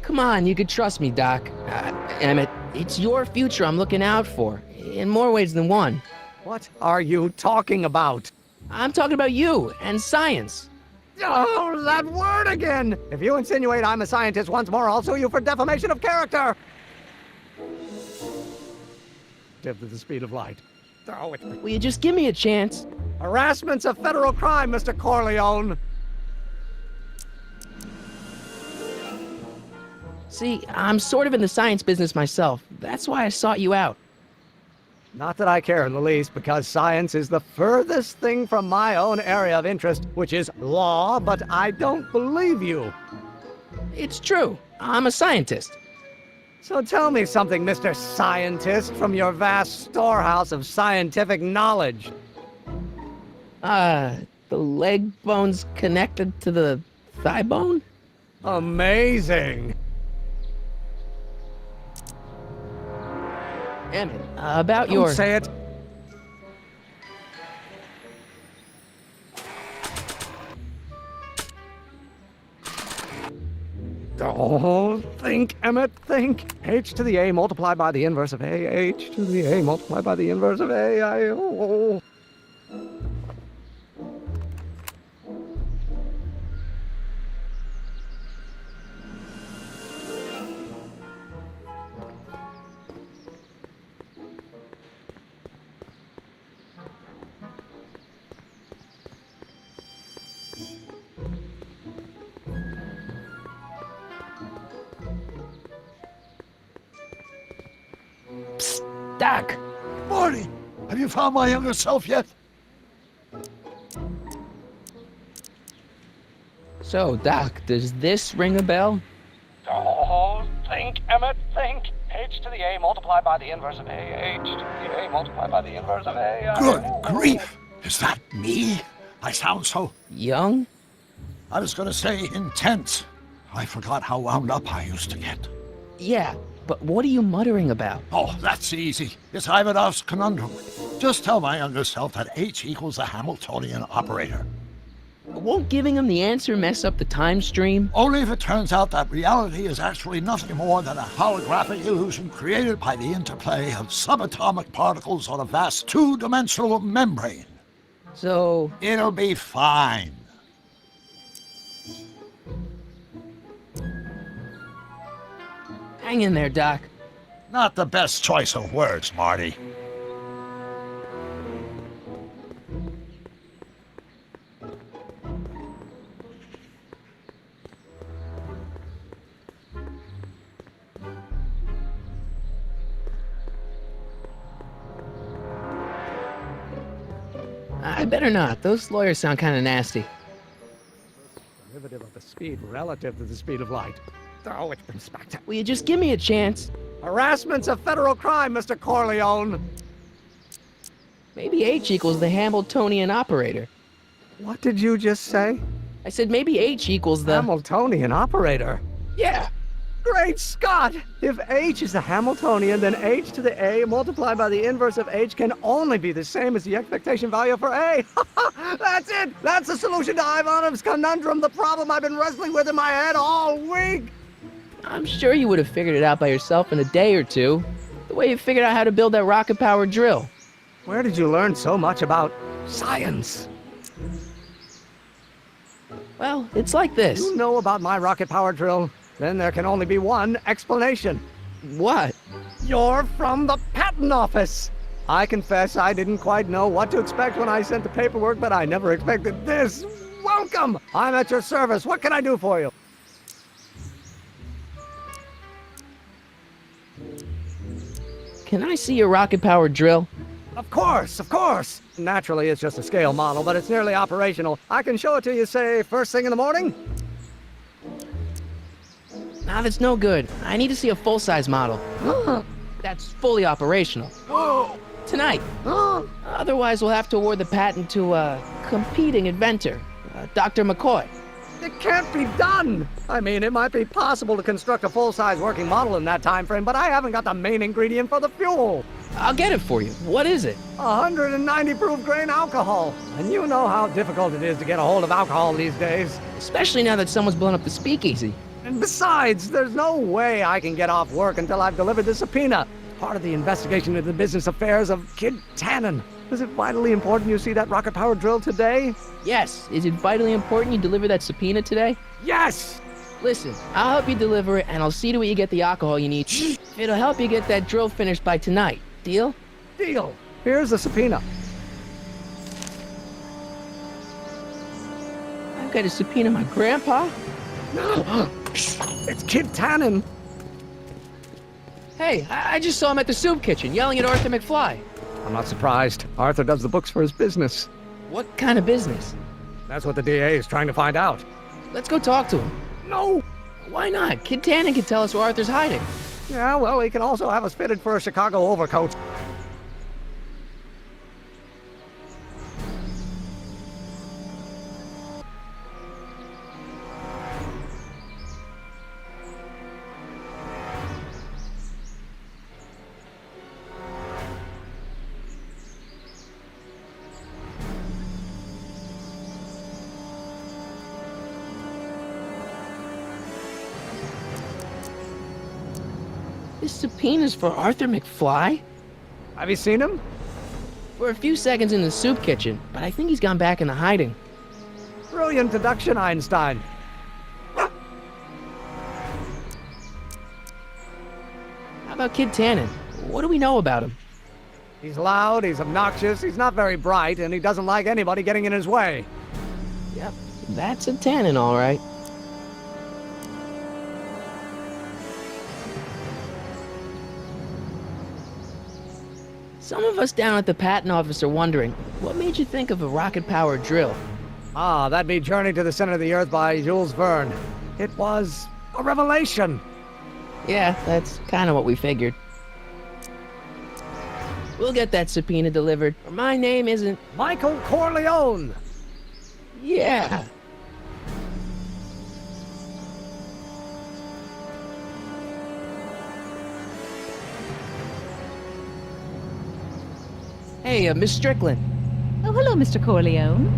Come on, you could trust me, Doc. Emmett, it's your future I'm looking out for, in more ways than one. What are you talking about? I'm talking about you and science. Oh, that word again! If you insinuate I'm a scientist once more, I'll sue you for defamation of character! Tip to the speed of light. Throw it. Will you just give me a chance? Harassment's a federal crime, Mr. Corleone. See, I'm sort of in the science business myself. That's why I sought you out. Not that I care in the least, because science is the furthest thing from my own area of interest, which is law, but I don't believe you. It's true. I'm a scientist. So tell me something, Mr. Scientist, from your vast storehouse of scientific knowledge. The leg bone's connected to the thigh bone? Amazing. Emmett, about your... Don't say it. Oh, think, Emmett, think. H to the A multiplied by the inverse of A. H to the A multiplied by the inverse of A. Oh. Psst, Doc. Marty, have you found my younger self yet? So, Doc, does this ring a bell? Oh, think, Emmett, think. H to the A multiplied by the inverse of A. H to the A multiplied by the inverse of A. Good grief! Is that me? I sound so... Young? I was gonna say intense. I forgot how wound up I used to get. Yeah, but what are you muttering about? Oh, that's easy. It's Ivanov's conundrum. Just tell my younger self that H equals the Hamiltonian operator. Won't giving him the answer mess up the time stream? Only if it turns out that reality is actually nothing more than a holographic illusion created by the interplay of subatomic particles on a vast two-dimensional membrane. So... It'll be fine. Hang in there, Doc. Not the best choice of words, Marty. I better not. Those lawyers sound kind of nasty. Derivative of the speed relative to the speed of light. Oh, it's been spectacular. Will you just give me a chance? Harassment's a federal crime, Mr. Corleone. Maybe H equals the Hamiltonian operator. What did you just say? I said maybe H equals the... Hamiltonian operator? Yeah. Great Scott! If H is the Hamiltonian, then H to the A multiplied by the inverse of H can only be the same as the expectation value for A. That's it! That's the solution to Ivanov's conundrum, the problem I've been wrestling with in my head all week! I'm sure you would have figured it out by yourself in a day or two. The way you figured out how to build that rocket-powered drill. Where did you learn so much about science? Well, it's like this. You know about my rocket power drill? Then there can only be one explanation. What? You're from the patent office. I confess I didn't quite know what to expect when I sent the paperwork, but I never expected this. Welcome! I'm at your service. What can I do for you? Can I see your rocket-powered drill? Of course, of course. Naturally, it's just a scale model, but it's nearly operational. I can show it to you, say, first thing in the morning? Nah, that's no good. I need to see a full-size model. That's fully operational. Tonight. Otherwise, we'll have to award the patent to a competing inventor, Dr. McCoy. It can't be done! I mean, it might be possible to construct a full-size working model in that time frame, but I haven't got the main ingredient for the fuel. I'll get it for you. What is it? 190 proof grain alcohol. And you know how difficult it is to get a hold of alcohol these days. Especially now that someone's blown up the speakeasy. And besides, there's no way I can get off work until I've delivered the subpoena. Part of the investigation into the business affairs of Kid Tannen. Is it vitally important you see that rocket-powered drill today? Yes. Is it vitally important you deliver that subpoena today? Yes! Listen, I'll help you deliver it, and I'll see to it you get the alcohol you need. It'll help you get that drill finished by tonight. Deal? Deal. Here's the subpoena. I've got to subpoena my grandpa? It's Kid Tannen. Hey, I just saw him at the soup kitchen yelling at Arthur McFly. I'm not surprised. Arthur does the books for his business. What kind of business? That's what the DA is trying to find out. Let's go talk to him. No! Why not? Kid Tannen can tell us where Arthur's hiding. Yeah, well, he can also have us fitted for a Chicago overcoat. This subpoena's for Arthur McFly? Have you seen him? For a few seconds in the soup kitchen, but I think he's gone back into hiding. Brilliant deduction, Einstein. How about Kid Tannen? What do we know about him? He's loud, he's obnoxious, he's not very bright, and he doesn't like anybody getting in his way. Yep, that's a Tannen, all right. Some of us down at the patent office are wondering, what made you think of a rocket-powered drill? Ah, that'd be Journey to the Center of the Earth by Jules Verne. It was a revelation. Yeah, that's kind of what we figured. We'll get that subpoena delivered, or my name isn't... Michael Corleone! Yeah. Hey, Miss Strickland. Oh, hello, Mr. Corleone.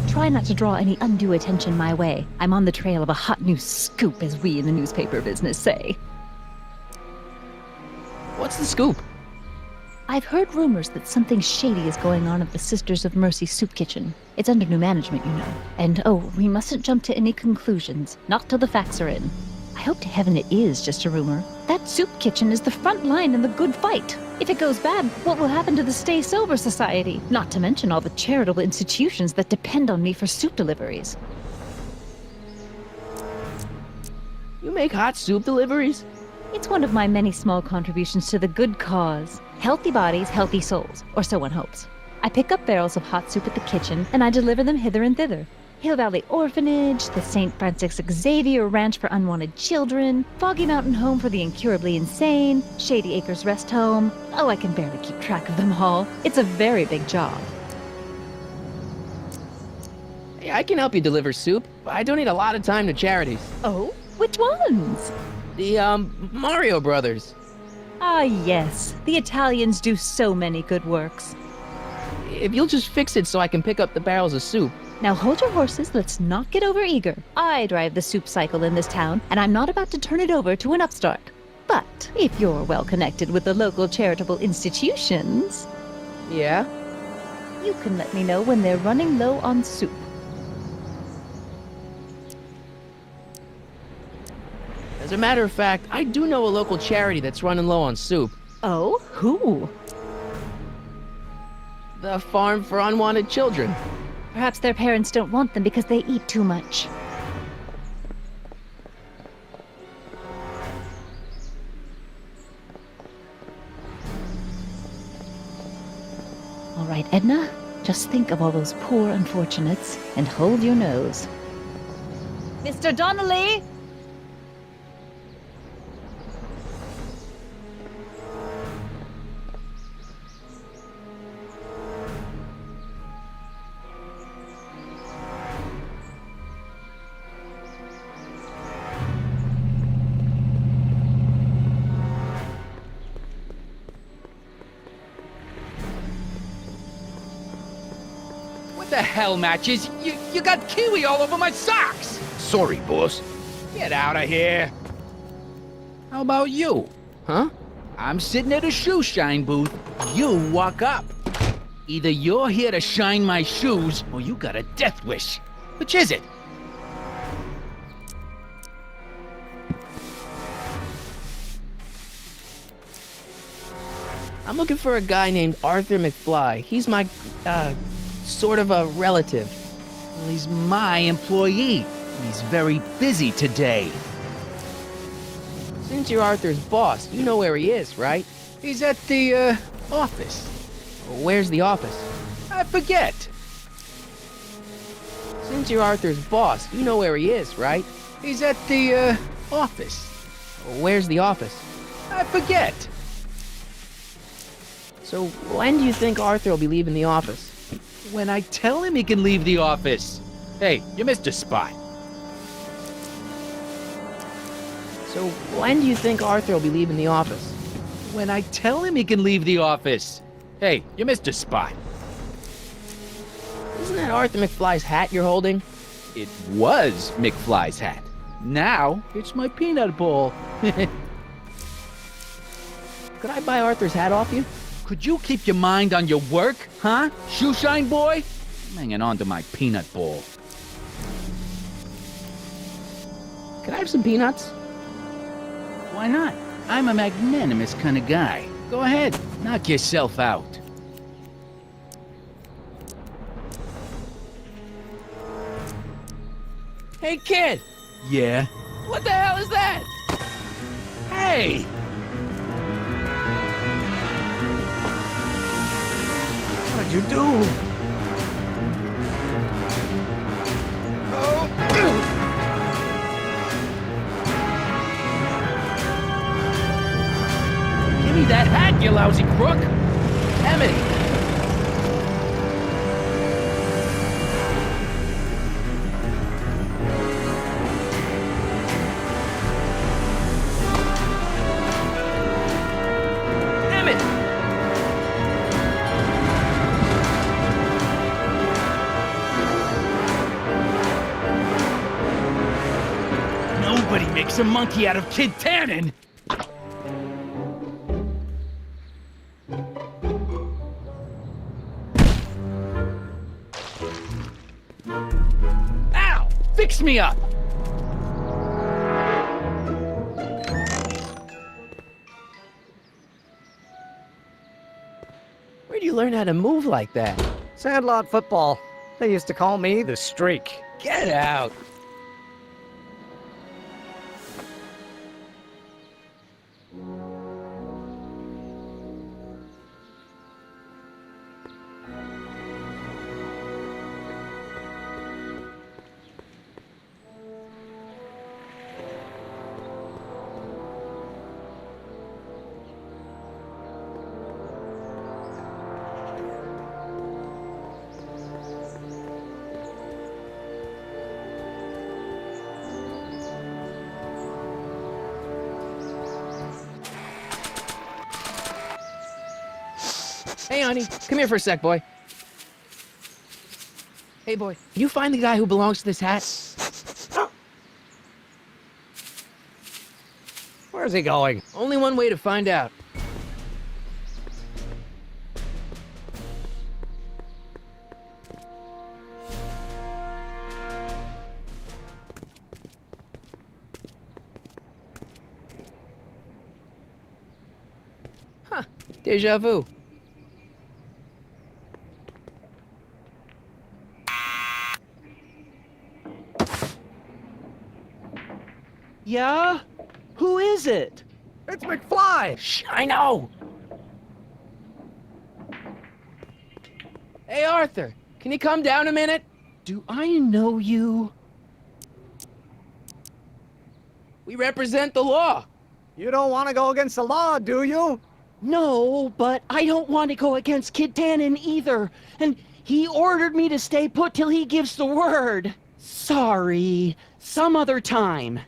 Try not to draw any undue attention my way. I'm on the trail of a hot new scoop, as we in the newspaper business say. What's the scoop? I've heard rumors that something shady is going on at the Sisters of Mercy soup kitchen. It's under new management, you know. And oh, we mustn't jump to any conclusions, not till the facts are in. I hope to heaven it is just a rumor. That soup kitchen is the front line in the good fight. If it goes bad, what will happen to the Stay Sober Society? Not to mention all the charitable institutions that depend on me for soup deliveries. You make hot soup deliveries? It's one of my many small contributions to the good cause. Healthy bodies, healthy souls, or so one hopes. I pick up barrels of hot soup at the kitchen, and I deliver them hither and thither. Hill Valley Orphanage, the St. Francis Xavier Ranch for Unwanted Children, Foggy Mountain Home for the Incurably Insane, Shady Acres Rest Home. Oh, I can barely keep track of them all. It's a very big job. Hey, I can help you deliver soup. I donate a lot of time to charities. Oh? Which ones? The, Mario Brothers. Ah, yes. The Italians do so many good works. If you'll just fix it so I can pick up the barrels of soup, Now hold your horses, let's not get overeager. I drive the soup cycle in this town, and I'm not about to turn it over to an upstart. But if you're well connected with the local charitable institutions, Yeah? you can let me know when they're running low on soup. As a matter of fact, I do know a local charity that's running low on soup. Oh, who? The Farm for Unwanted Children. Perhaps their parents don't want them because they eat too much. All right, Edna, just think of all those poor unfortunates and hold your nose. Mr. Donnelly! What the hell, Matches? You got kiwi all over my socks! Sorry, boss. Get out of here! How about you? Huh? I'm sitting at a shoe shine booth. You walk up. Either you're here to shine my shoes, or you got a death wish. Which is it? I'm looking for a guy named Arthur McFly. He's my, sort of a relative. Well, he's my employee. He's very busy today. Since you're Arthur's boss, you know where he is, right? He's at the, office. Where's the office? I forget. Since you're Arthur's boss, you know where he is, right? He's at the, office. Where's the office? I forget. So when do you think Arthur will be leaving the office? When I tell him he can leave the office. Hey, you missed a spot. So when do you think Arthur will be leaving the office? When I tell him he can leave the office. Hey, you missed a spot. Isn't that Arthur McFly's hat you're holding? It was McFly's hat. Now, it's my peanut ball. Could I buy Arthur's hat off you? Could you keep your mind on your work, huh? Shoeshine boy? I'm hanging on to my peanut ball. Can I have some peanuts? Why not? I'm a magnanimous kind of guy. Go ahead, knock yourself out. Hey, kid! Yeah? What the hell is that? Hey! What'd you do? Give me that hat, you lousy crook! Emmett! Emmett! Nobody makes a monkey out of Kid Tannen! Ow! Fix me up! Where'd you learn how to move like that? Sandlot football. They used to call me the Streak. Get out! Hey, honey, come here for a sec, boy. Hey, boy, can you find the guy who belongs to this hat? Where's he going? Only one way to find out. Huh, deja vu. Yeah? Who is it? It's McFly! Shh, I know! Hey, Arthur, can you come down a minute? Do I know you? We represent the law. You don't want to go against the law, do you? No, but I don't want to go against Kid Tannen either. And he ordered me to stay put till he gives the word. Sorry. Some other time.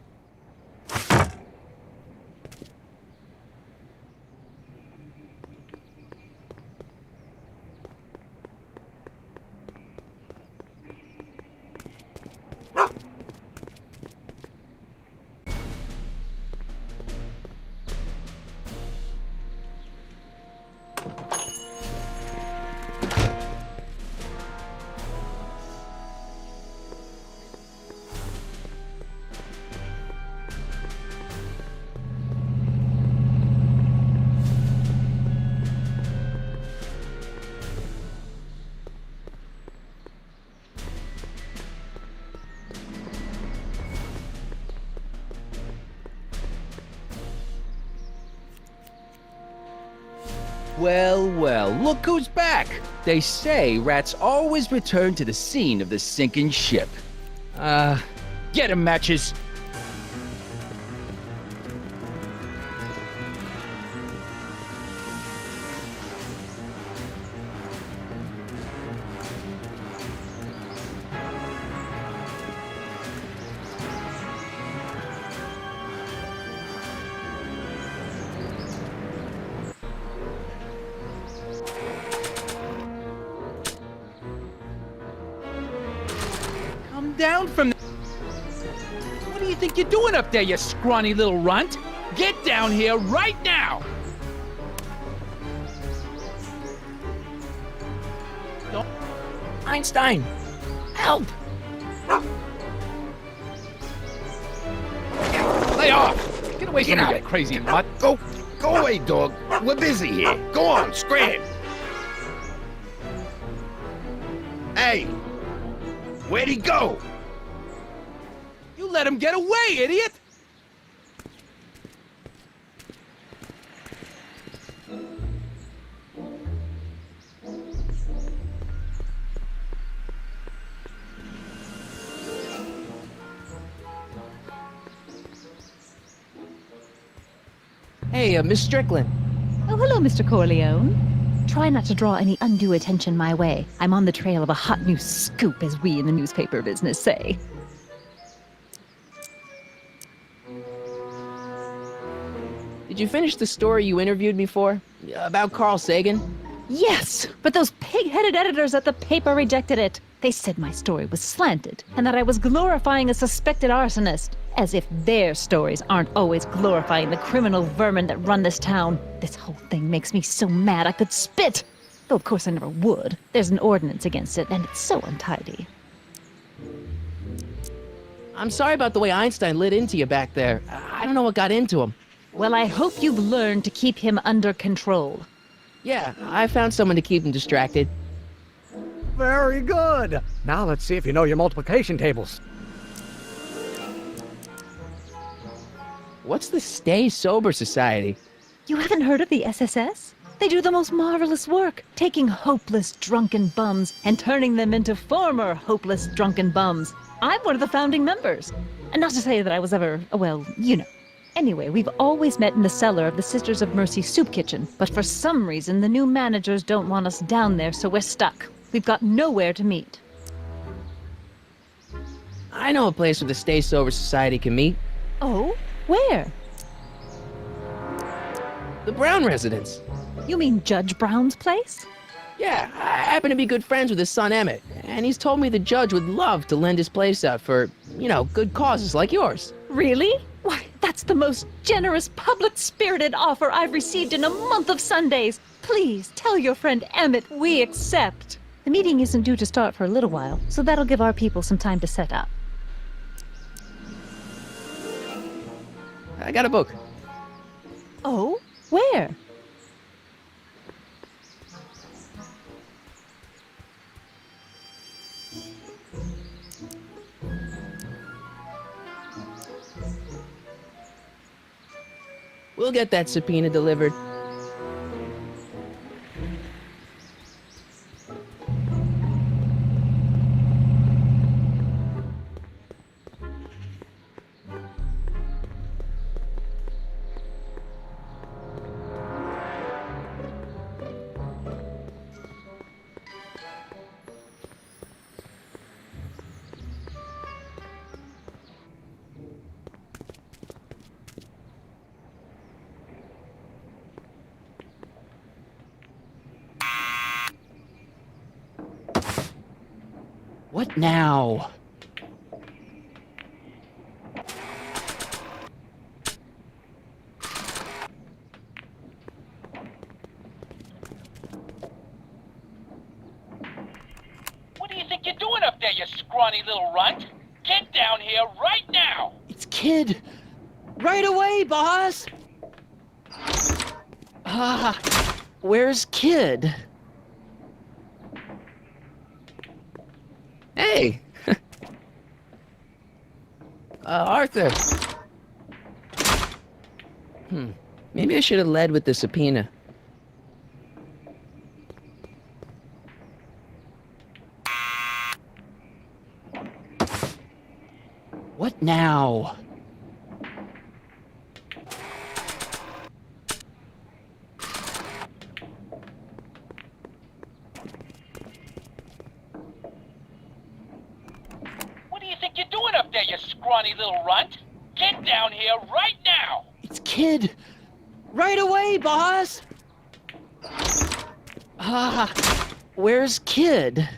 Well, well, look who's back! They say rats always return to the scene of the sinking ship. Get 'em, Matches! Down from the... What do you think you're doing up there, you scrawny little runt? Get down here right now! Don't... Einstein! Help! Lay off! Get away from me, you crazy mutt! Go away, dog. We're busy here. Go on, scram. Hey, where'd he go? You let him get away, idiot! Hey, Miss Strickland. Oh, hello, Mr. Corleone. Try not to draw any undue attention my way. I'm on the trail of a hot new scoop, as we in the newspaper business say. Did you finish the story you interviewed me for? About Carl Sagan? Yes, but those pig-headed editors at the paper rejected it. They said my story was slanted, and that I was glorifying a suspected arsonist. As if their stories aren't always glorifying the criminal vermin that run this town. This whole thing makes me so mad I could spit. Though of course I never would. There's an ordinance against it, and it's so untidy. I'm sorry about the way Einstein lit into you back there. I don't know what got into him. Well, I hope you've learned to keep him under control. Yeah, I found someone to keep him distracted. Very good. Now let's see if you know your multiplication tables. What's the Stay Sober Society? You haven't heard of the SSS? They do the most marvelous work, taking hopeless drunken bums and turning them into former hopeless drunken bums. I'm one of the founding members. And not to say that I was ever, well, you know. Anyway, we've always met in the cellar of the Sisters of Mercy soup kitchen, but for some reason the new managers don't want us down there, so we're stuck. We've got nowhere to meet. I know a place where the Stay Sober Society can meet. Oh? Where? The Brown residence. You mean Judge Brown's place? Yeah, I happen to be good friends with his son Emmett, and he's told me the judge would love to lend his place out for, good causes like yours. Really? Why, that's the most generous, public-spirited offer I've received in a month of Sundays. Please tell your friend Emmett we accept. The meeting isn't due to start for a little while, so that'll give our people some time to set up. I got a book. Oh? Where? We'll get that subpoena delivered. What now? What do you think you're doing up there, you scrawny little runt? Get down here right now! It's Kid. Right away, boss! Where's Kid? Hey! Arthur! Maybe I should have led with the subpoena. What now? What do you think you're doing up there, you scrawny little runt? Get down here right now! It's Kid. Right away, boss! Where's Kid?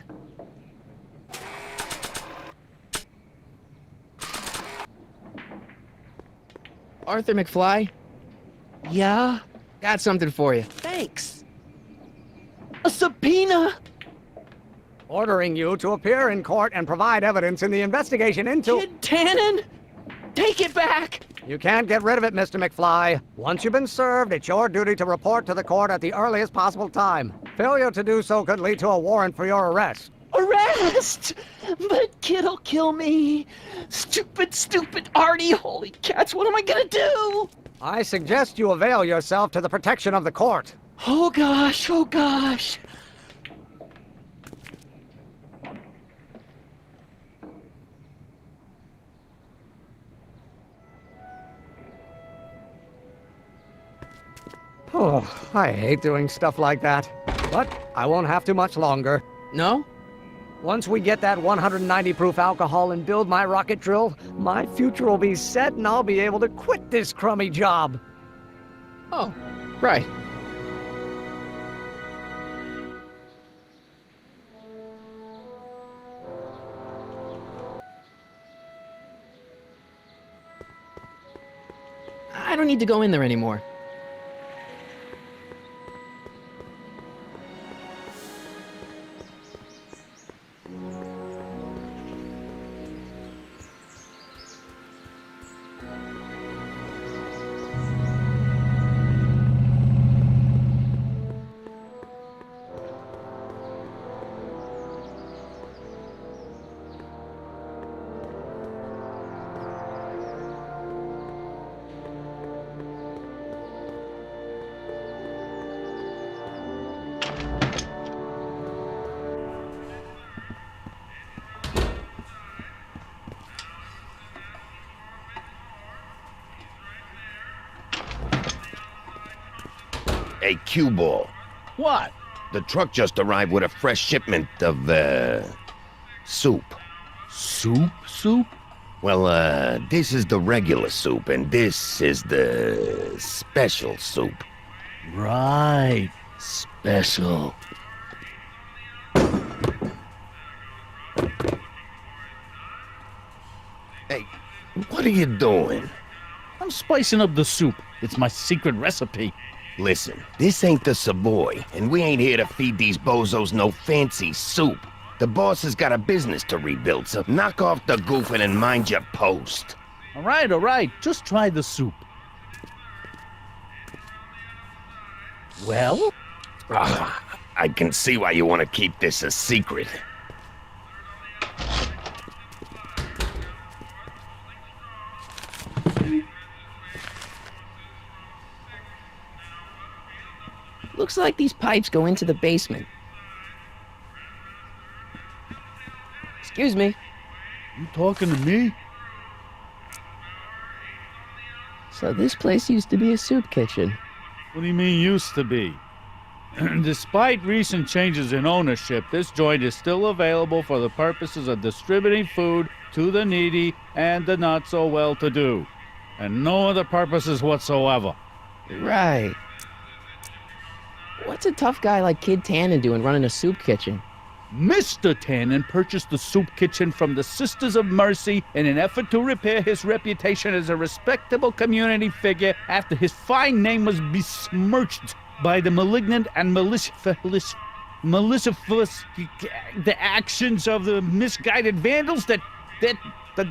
Arthur McFly? Yeah? Got something for you. Thanks. A subpoena? Ordering you to appear in court and provide evidence in the investigation into... Kid Tannen? Take it back! You can't get rid of it, Mr. McFly. Once you've been served, it's your duty to report to the court at the earliest possible time. Failure to do so could lead to a warrant for your arrest. Arrest! But Kid'll kill me. Stupid Artie. Holy cats, what am I gonna do? I suggest you avail yourself to the protection of the court. Oh gosh. Oh, I hate doing stuff like that. But I won't have to much longer. No? Once we get that 190 proof alcohol and build my rocket drill, my future will be set and I'll be able to quit this crummy job. Oh, right. I don't need to go in there anymore. Hey, Q-Ball. What? The truck just arrived with a fresh shipment of, soup. Soup? Well, this is the regular soup, and this is the special soup. Right. Special. Hey, what are you doing? I'm spicing up the soup. It's my secret recipe. Listen, this ain't the Savoy, and we ain't here to feed these bozos no fancy soup. The boss has got a business to rebuild, so knock off the goofing and mind your post. All right. Just try the soup. Well? I can see why you want to keep this a secret. Looks like these pipes go into the basement. Excuse me. You talking to me? So this place used to be a soup kitchen. What do you mean used to be? Despite recent changes in ownership, this joint is still available for the purposes of distributing food to the needy and the not-so-well-to-do. And no other purposes whatsoever. Right. What's a tough guy like Kid Tannen doing running a soup kitchen? Mr. Tannen purchased the soup kitchen from the Sisters of Mercy in an effort to repair his reputation as a respectable community figure after his fine name was besmirched by the malignant and malicious the actions of the misguided vandals that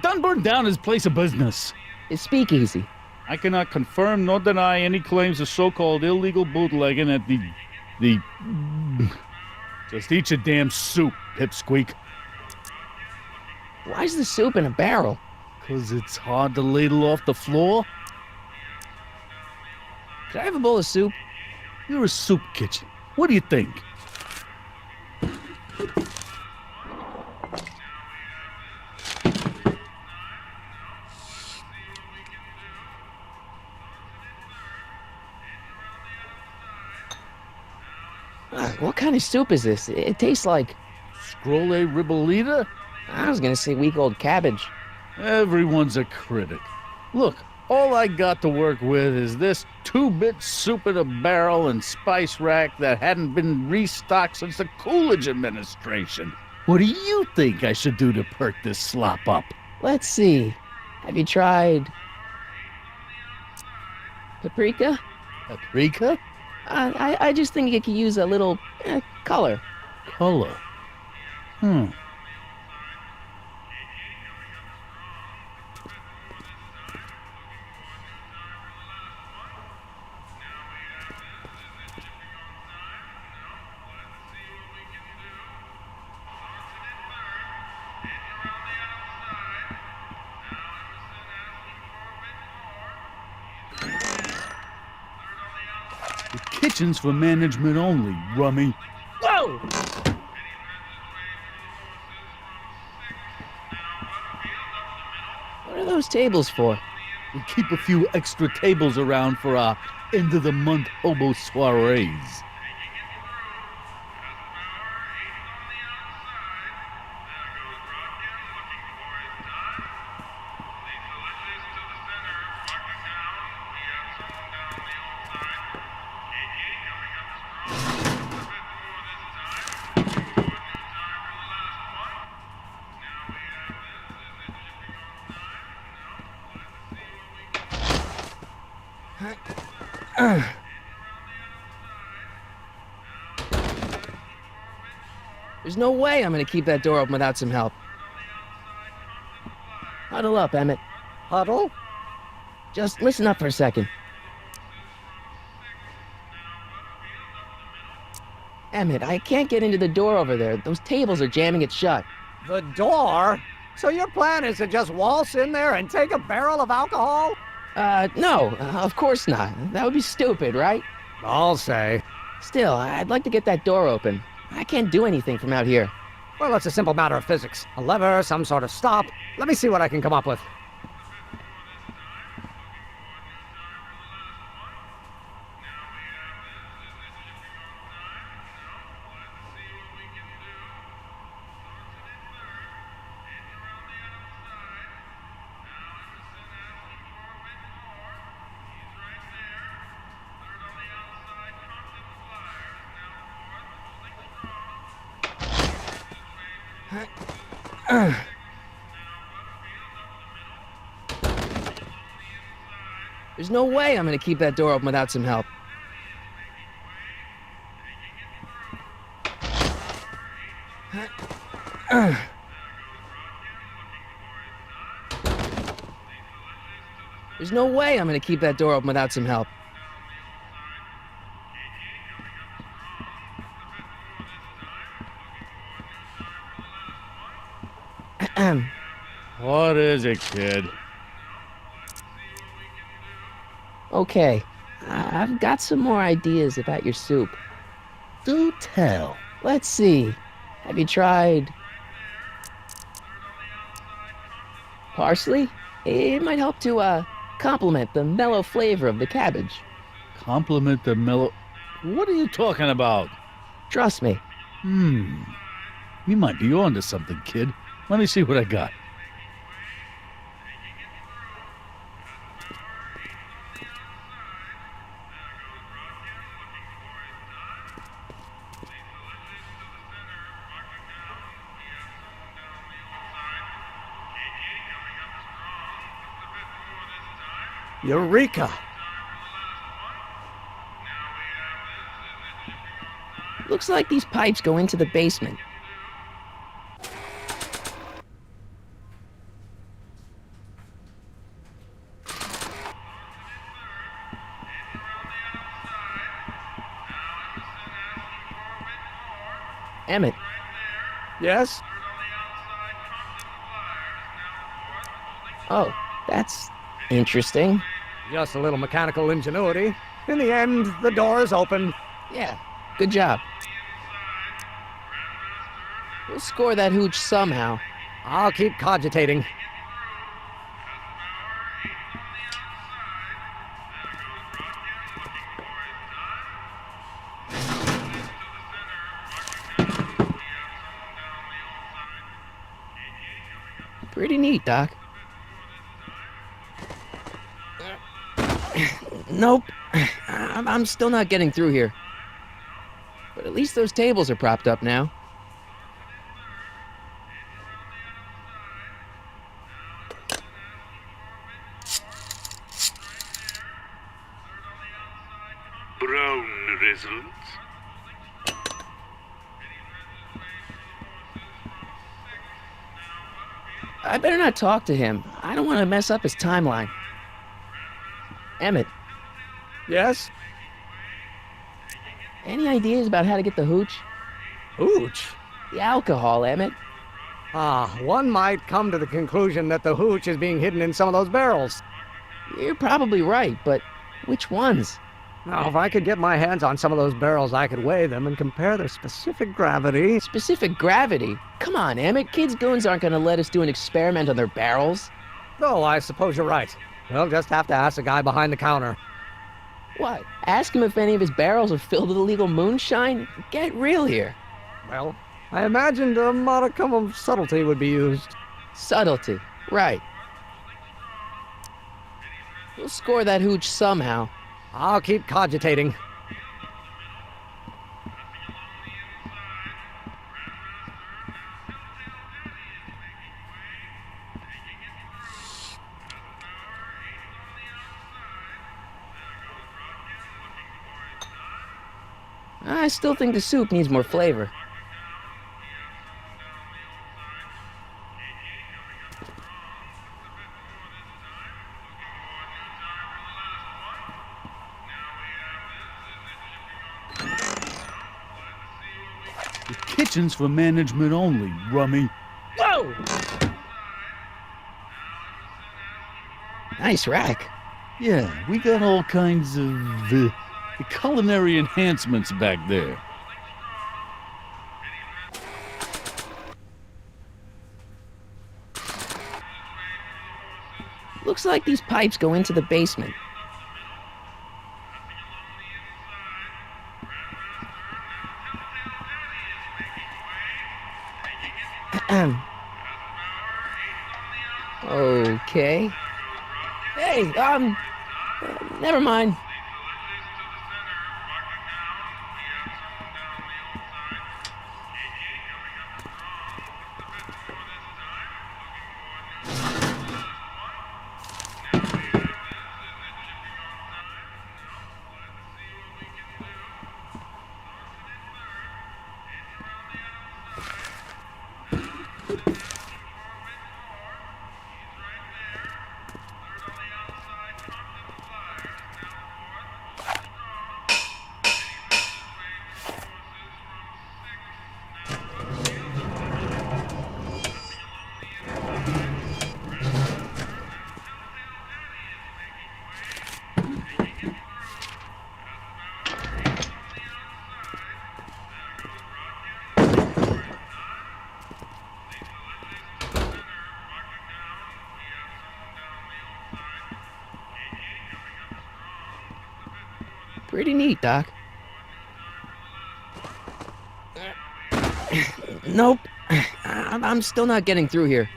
done burned down his place of business. It's Speakeasy. I cannot confirm nor deny any claims of so-called illegal bootlegging at the Just eat your damn soup, pipsqueak. Why's the soup in a barrel? 'Cause it's hard to ladle off the floor. Could I have a bowl of soup? You're a soup kitchen. What do you think? What kind of soup is this? It tastes like... Scrolle ribolita? I was gonna say week-old cabbage. Everyone's a critic. Look, all I got to work with is this 2-bit soup in a barrel and spice rack that hadn't been restocked since the Coolidge administration. What do you think I should do to perk this slop up? Let's see. Have you tried... paprika? Paprika? I just think it could use a little color. Color? The kitchen's for management only, rummy. Whoa! What are those tables for? We keep a few extra tables around for our end-of-the-month hobo soirees. There's no way I'm gonna keep that door open without some help. Huddle up, Emmett. Huddle? Just listen up for a second. Emmett, I can't get into the door over there. Those tables are jamming it shut. The door? So your plan is to just waltz in there and take a barrel of alcohol? No, of course not. That would be stupid, right? I'll say. Still, I'd like to get that door open. I can't do anything from out here. Well, it's a simple matter of physics. A lever, some sort of stop. Let me see what I can come up with. There's no way I'm gonna keep that door open without some help. There's no way I'm gonna keep that door open without some help. What is it, kid? Okay, I've got some more ideas about your soup. Do tell. Let's see. Have you tried parsley? It might help to complement the mellow flavor of the cabbage. Compliment the mellow. What are you talking about? Trust me. You might be onto something, kid. Let me see what I got. Eureka! Looks like these pipes go into the basement. Emmett. Yes? Oh, that's interesting. Just a little mechanical ingenuity. In the end, the door is open. Yeah, good job. We'll score that hooch somehow. I'll keep cogitating. Pretty neat, Doc. Nope. I'm still not getting through here. But at least those tables are propped up now. Brown results. I better not talk to him. I don't want to mess up his timeline. Emmett, Yes? any ideas about how to get the hooch? Hooch? The alcohol, Emmett. One might come to the conclusion that the hooch is being hidden in some of those barrels. You're probably right, but which ones? Now, if I could get my hands on some of those barrels, I could weigh them and compare their specific gravity. Specific gravity? Come on, Emmett. Kids' goons aren't going to let us do an experiment on their barrels. Oh, I suppose you're right. We'll just have to ask the guy behind the counter. What? Ask him if any of his barrels are filled with illegal moonshine? Get real here. Well, I imagined a modicum of subtlety would be used. Subtlety. Right. We'll score that hooch somehow. I'll keep cogitating. I still think the soup needs more flavor. The kitchen's for management only, rummy. Whoa! Nice rack. Yeah, we got all kinds of culinary enhancements back there. Looks like these pipes go into the basement. Okay. Hey, never mind. Pretty neat, Doc. Nope. I'm still not getting through here.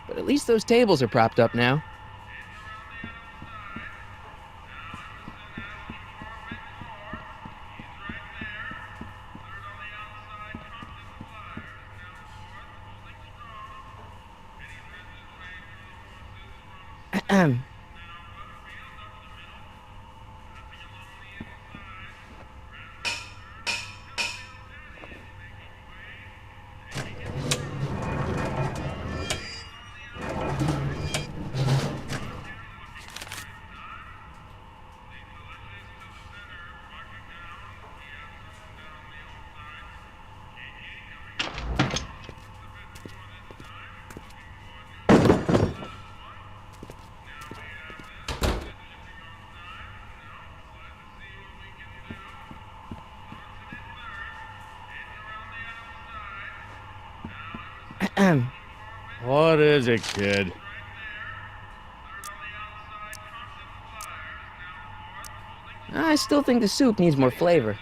But at least those tables are propped up now. What is it, kid? I still think the soup needs more flavor.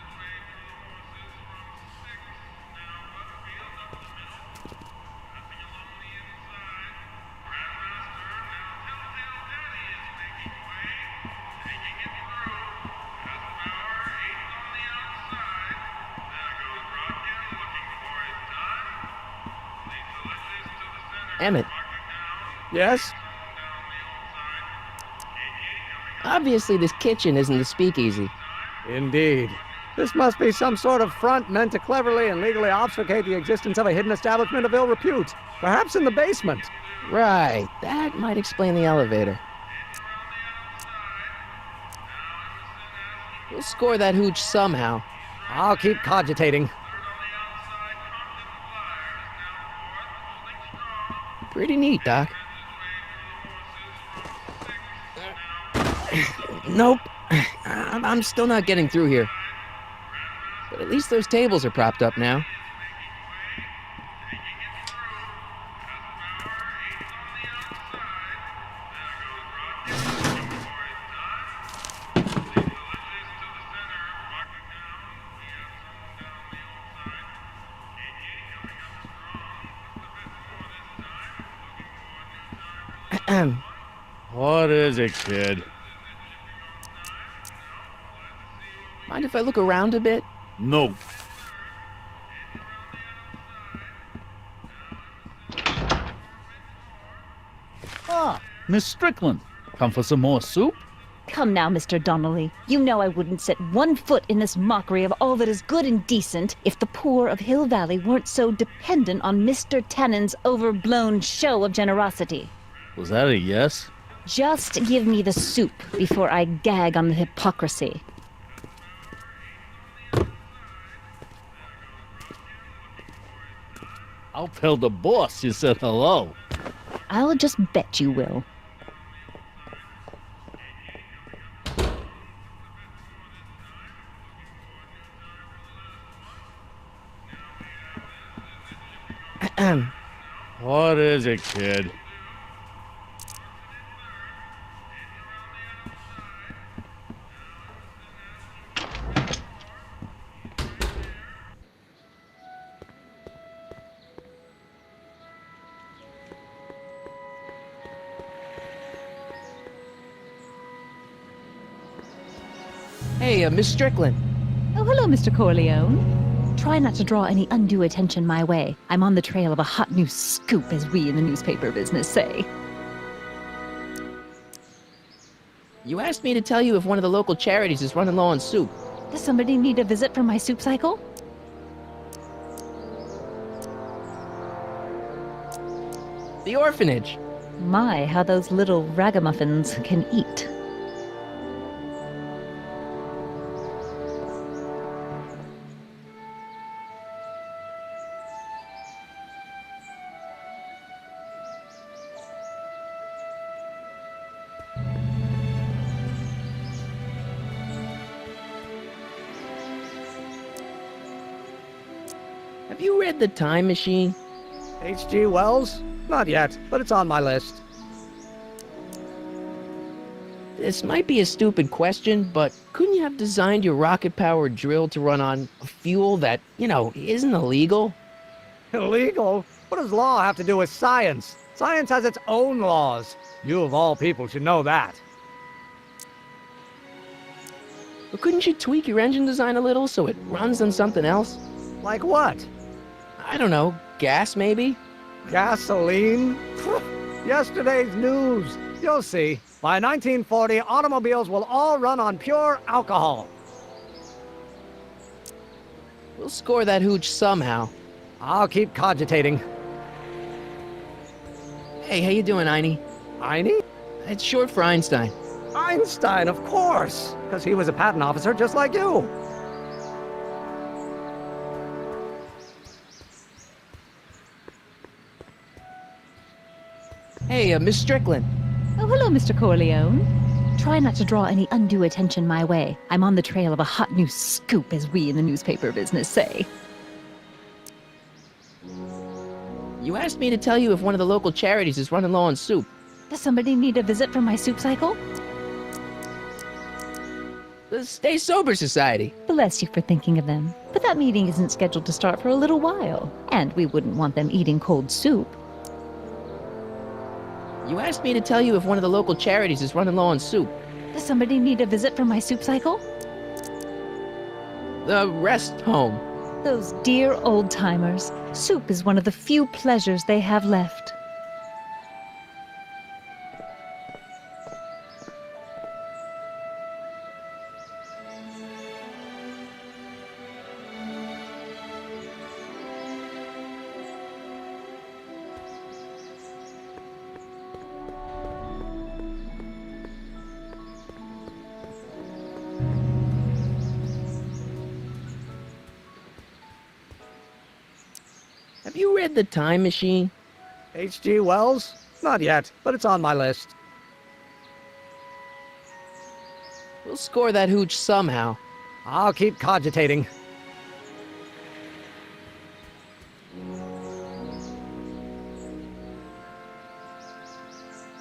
Emmett. Yes? Obviously, this kitchen isn't the speakeasy. Indeed. This must be some sort of front meant to cleverly and legally obfuscate the existence of a hidden establishment of ill repute. Perhaps in the basement. Right. That might explain the elevator. We'll score that hooch somehow. I'll keep cogitating. Pretty neat, Doc. Nope. I'm still not getting through here. But at least those tables are propped up now. What is it, kid? Mind if I look around a bit? No. Ah, Miss Strickland. Come for some more soup? Come now, Mr. Donnelly. You know I wouldn't set one foot in this mockery of all that is good and decent if the poor of Hill Valley weren't so dependent on Mr. Tannen's overblown show of generosity. Was that a yes? Just give me the soup before I gag on the hypocrisy. I'll tell the boss you said hello. I'll just bet you will. What is it, kid? Hey, Miss Strickland. Oh, hello, Mr. Corleone. Try not to draw any undue attention my way. I'm on the trail of a hot new scoop, as we in the newspaper business say. You asked me to tell you if one of the local charities is running low on soup. Does somebody need a visit from my soup cycle? The orphanage. My, how those little ragamuffins can eat. Have you read The Time Machine? H.G. Wells? Not yet, but it's on my list. This might be a stupid question, but couldn't you have designed your rocket-powered drill to run on fuel that, isn't illegal? Illegal? What does law have to do with science? Science has its own laws. You of all people should know that. But couldn't you tweak your engine design a little so it runs on something else? Like what? I don't know, gas maybe? Gasoline? Yesterday's news. You'll see. By 1940, automobiles will all run on pure alcohol. We'll score that hooch somehow. I'll keep cogitating. Hey, how you doing, Einie? Einie? It's short for Einstein. Einstein, of course, because he was a patent officer just like you. Hey, Miss Strickland. Oh, hello, Mr. Corleone. Try not to draw any undue attention my way. I'm on the trail of a hot new scoop, as we in the newspaper business say. You asked me to tell you if one of the local charities is running low on soup. Does somebody need a visit from my soup cycle? The Stay Sober Society. Bless you for thinking of them. But that meeting isn't scheduled to start for a little while. And we wouldn't want them eating cold soup. You asked me to tell you if one of the local charities is running low on soup. Does somebody need a visit from my soup cycle? The rest home. Those dear old-timers. Soup is one of the few pleasures they have left. Have you read The Time Machine? H.G. Wells? Not yet, but it's on my list. We'll score that hooch somehow. I'll keep cogitating.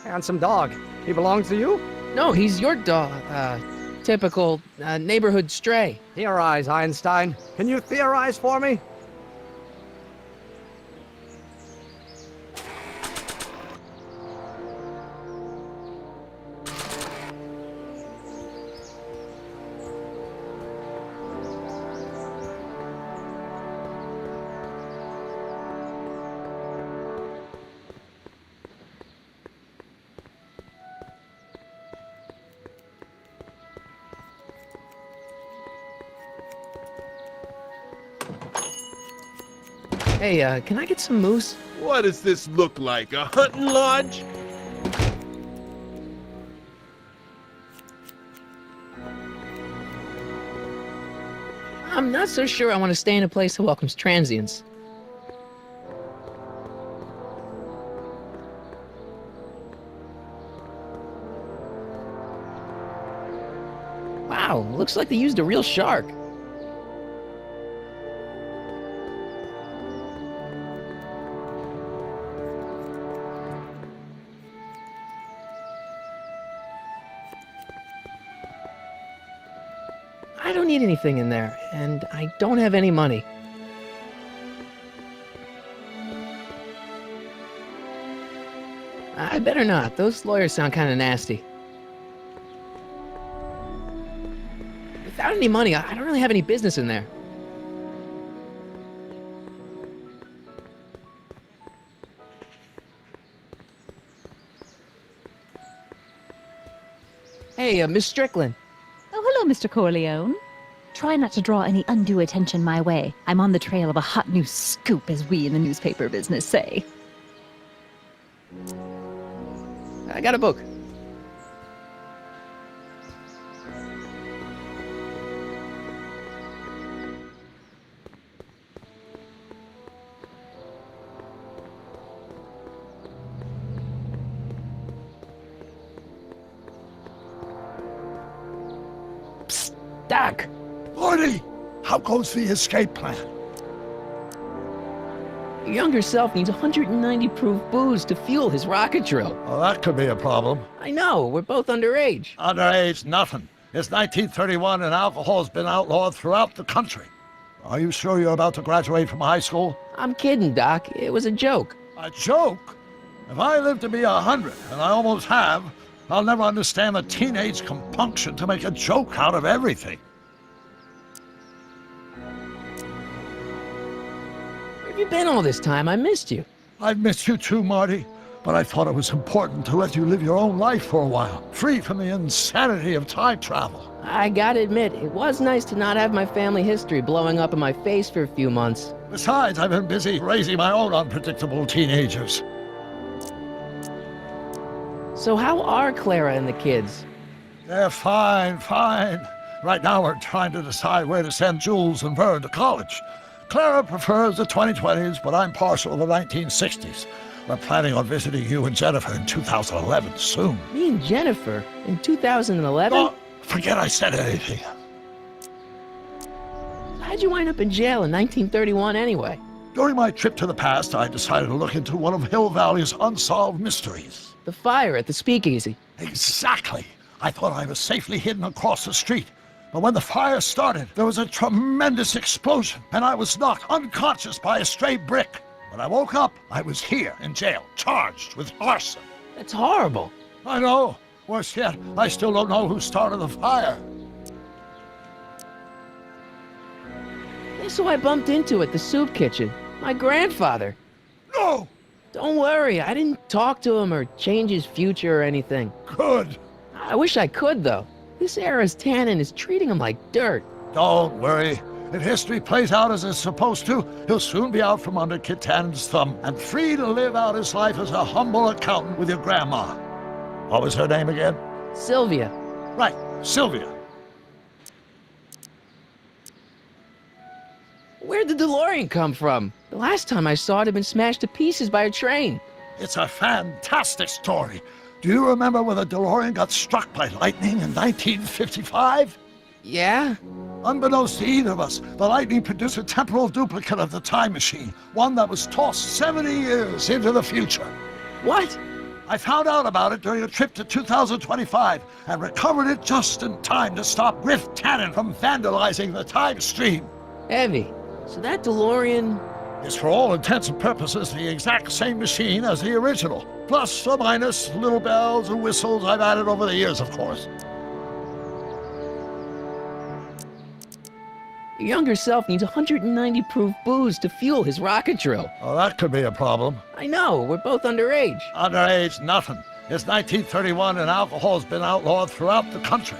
Handsome dog. He belongs to you? No, he's your dog. Typical neighborhood stray. Theorize, Einstein. Can you theorize for me? Hey, can I get some moose? What does this look like, a hunting lodge? I'm not so sure I want to stay in a place that welcomes transients. Wow, looks like they used a real shark. I don't need anything in there, and I don't have any money. I better not. Those lawyers sound kind of nasty. Without any money, I don't really have any business in there. Hey, Miss Strickland. Oh, hello, Mr. Corleone. Try not to draw any undue attention my way. I'm on the trail of a hot new scoop, as we in the newspaper business say. I got a book. Psst, Doc. Morty, how goes the escape plan? Your younger self needs 190 proof booze to fuel his rocket drill. Well, that could be a problem. I know, we're both underage. Underage, nothing. It's 1931 and alcohol's been outlawed throughout the country. Are you sure you're about to graduate from high school? I'm kidding, Doc. It was a joke. A joke? If I live to be 100, and I almost have, I'll never understand the teenage compunction to make a joke out of everything. Where have you been all this time? I missed you. I've missed you too, Marty. But I thought it was important to let you live your own life for a while, free from the insanity of time travel. I gotta admit, it was nice to not have my family history blowing up in my face for a few months. Besides, I've been busy raising my own unpredictable teenagers. So how are Clara and the kids? They're fine. Right now we're trying to decide where to send Jules and Vern to college. Clara prefers the 2020s, but I'm partial to the 1960s. We're planning on visiting you and Jennifer in 2011 soon. Me and Jennifer? In 2011? Oh, forget I said anything. How'd you wind up in jail in 1931 anyway? During my trip to the past, I decided to look into one of Hill Valley's unsolved mysteries. The fire at the Speakeasy. Exactly. I thought I was safely hidden across the street. But when the fire started, there was a tremendous explosion, and I was knocked unconscious by a stray brick. When I woke up, I was here in jail, charged with arson. That's horrible. I know. Worse yet, I still don't know who started the fire. Guess who I bumped into at the soup kitchen? My grandfather. No! Don't worry, I didn't talk to him or change his future or anything. Good. I wish I could, though. This era's tannin is treating him like dirt. Don't worry. If history plays out as it's supposed to, he'll soon be out from under Kit Tannen's thumb and free to live out his life as a humble accountant with your grandma. What was her name again? Sylvia. Right, Sylvia. Where'd the DeLorean come from? The last time I saw it had been smashed to pieces by a train. It's a fantastic story. Do you remember when the DeLorean got struck by lightning in 1955? Yeah? Unbeknownst to either of us, the lightning produced a temporal duplicate of the time machine, one that was tossed 70 years into the future. What? I found out about it during a trip to 2025 and recovered it just in time to stop Griff Tannen from vandalizing the time stream. Heavy. So that DeLorean... is for all intents and purposes the exact same machine as the original. Plus or minus little bells and whistles I've added over the years, of course. Your younger self needs 190 proof booze to fuel his rocket drill. Oh, that could be a problem. I know, we're both underage. Underage, nothing. It's 1931 and alcohol's been outlawed throughout the country.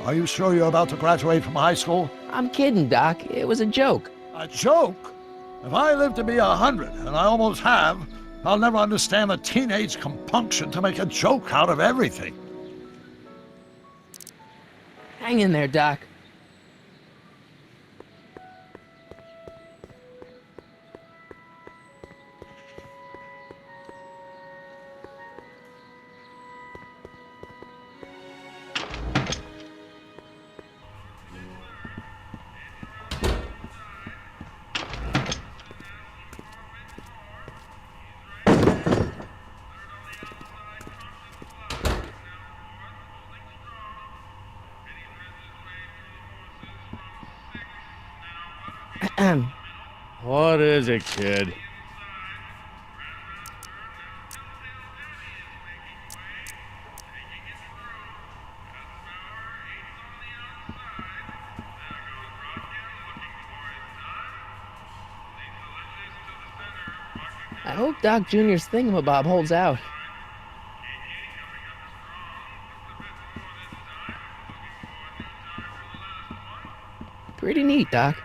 Are you sure you're about to graduate from high school? I'm kidding, Doc. It was a joke. A joke? If I live to be 100, and I almost have, I'll never understand the teenage compunction to make a joke out of everything. Hang in there, Doc. What is it, kid? I hope Doc Jr.'s thingamabob holds out. Pretty neat, Doc.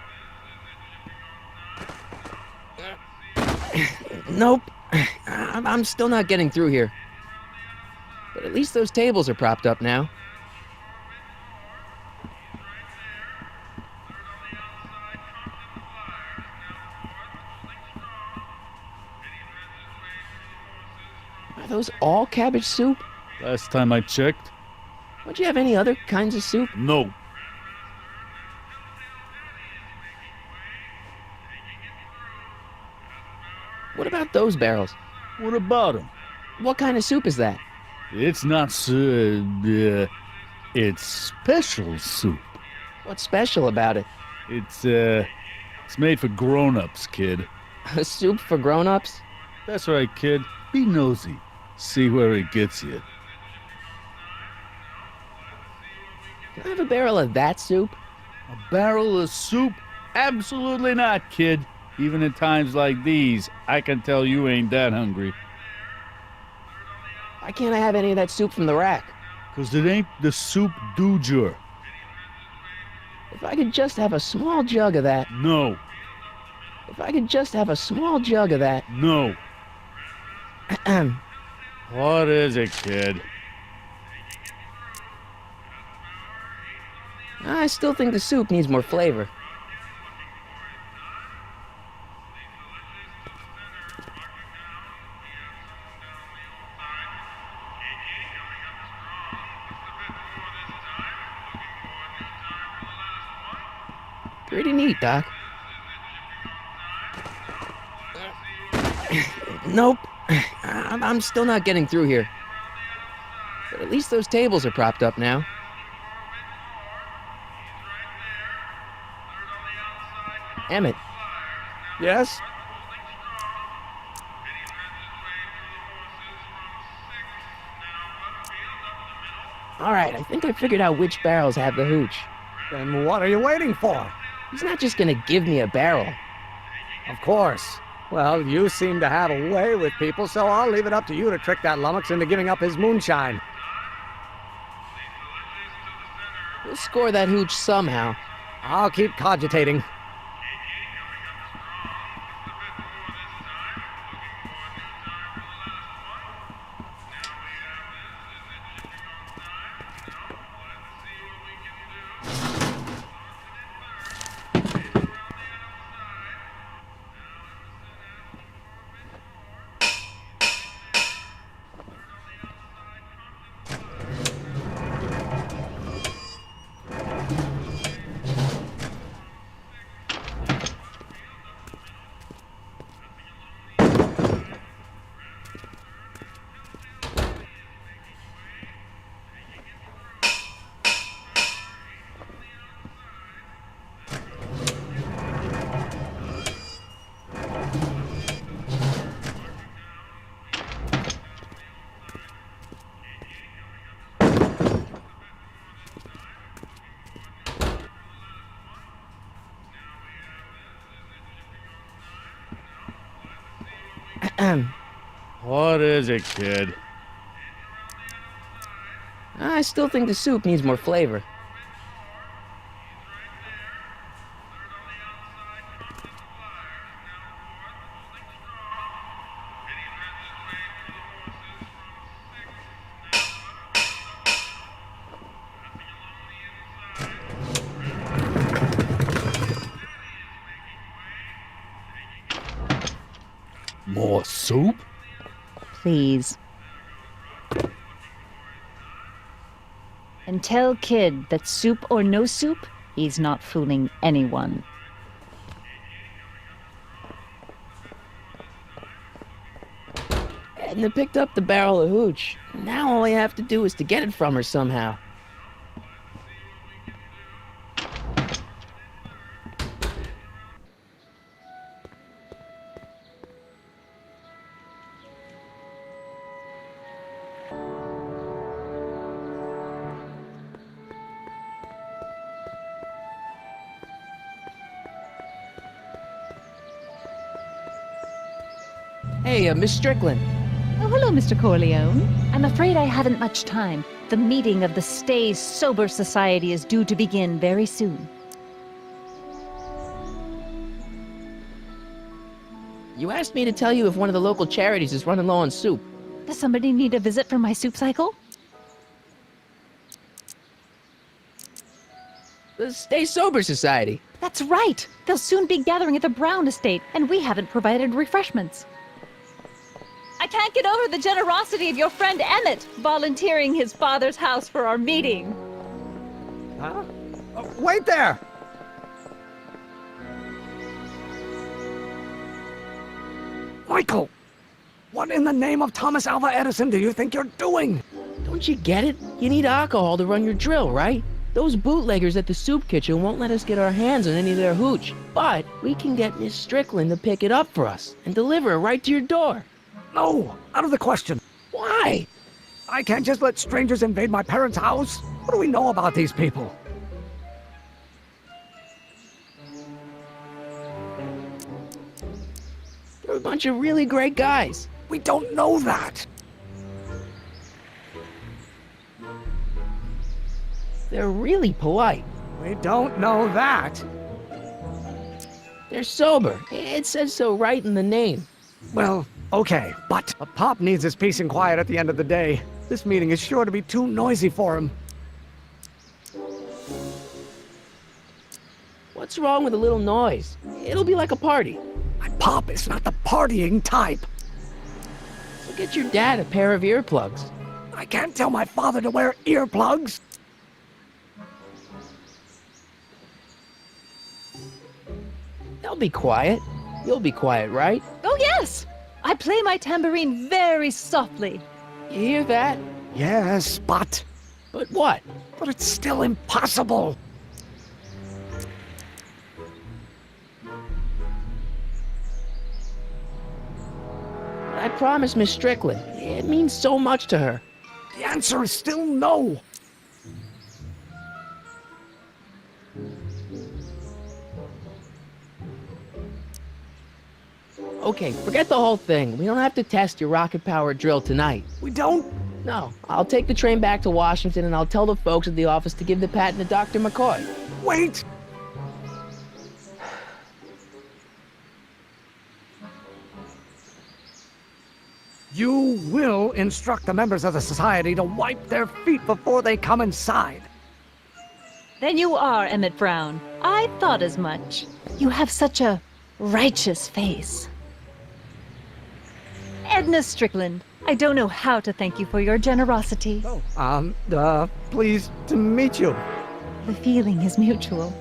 Nope. I'm still not getting through here. But at least those tables are propped up now. Are those all cabbage soup? Last time I checked. Would you have any other kinds of soup? No. What about those barrels? What about him? What kind of soup is that? It's not it's special soup. What's special about it? It's made for grown-ups, kid. A soup for grown-ups? That's right, kid. Be nosy. See where it gets you. Can I have a barrel of that soup? A barrel of soup? Absolutely not, kid. Even in times like these, I can tell you ain't that hungry. Why can't I have any of that soup from the rack? 'Cause it ain't the soup du jour. If I could just have a small jug of that. No. If I could just have a small jug of that. No. What is it, kid? I still think the soup needs more flavor. Pretty neat, Doc. Nope. I'm still not getting through here. But at least those tables are propped up now. Emmett. Yes? All right, I think I figured out which barrels have the hooch. Then what are you waiting for? He's not just gonna give me a barrel. Of course. Well, you seem to have a way with people, so I'll leave it up to you to trick that lummox into giving up his moonshine. We'll score that hooch somehow. I'll keep cogitating. What is it, kid? I still think the soup needs more flavor. More soup? Please. And tell Kid that soup or no soup, he's not fooling anyone. Edna picked up the barrel of hooch. Now all I have to do is to get it from her somehow. Hey, Miss Strickland. Oh, hello, Mr. Corleone. I'm afraid I haven't much time. The meeting of the Stay Sober Society is due to begin very soon. You asked me to tell you if one of the local charities is running low on soup. Does somebody need a visit from my soup cycle? The Stay Sober Society. That's right! They'll soon be gathering at the Brown estate, and we haven't provided refreshments. I can't get over the generosity of your friend Emmett, volunteering his father's house for our meeting. Huh? Wait there! Michael! What in the name of Thomas Alva Edison do you think you're doing? Don't you get it? You need alcohol to run your drill, right? Those bootleggers at the soup kitchen won't let us get our hands on any of their hooch. But we can get Miss Strickland to pick it up for us and deliver it right to your door. No, out of the question. Why? I can't just let strangers invade my parents' house. What do we know about these people? They're a bunch of really great guys. We don't know that. They're really polite. We don't know that. They're sober. It says so right in the name. Well, okay, but a Pop needs his peace and quiet at the end of the day. This meeting is sure to be too noisy for him. What's wrong with a little noise? It'll be like a party. My Pop is not the partying type. So get your dad a pair of earplugs. I can't tell my father to wear earplugs. They'll be quiet. You'll be quiet, right? Oh, yes! I play my tambourine very softly. You hear that? Yes, but... But what? But it's still impossible. I promised Miss Strickland. It means so much to her. The answer is still no. Okay, forget the whole thing. We don't have to test your rocket-powered drill tonight. We don't? No. I'll take the train back to Washington and I'll tell the folks at the office to give the patent to Dr. McCoy. Wait! You will instruct the members of the society to wipe their feet before they come inside. Then you are Emmett Brown. I thought as much. You have such a righteous face. Edna Strickland, I don't know how to thank you for your generosity. Pleased to meet you. The feeling is mutual.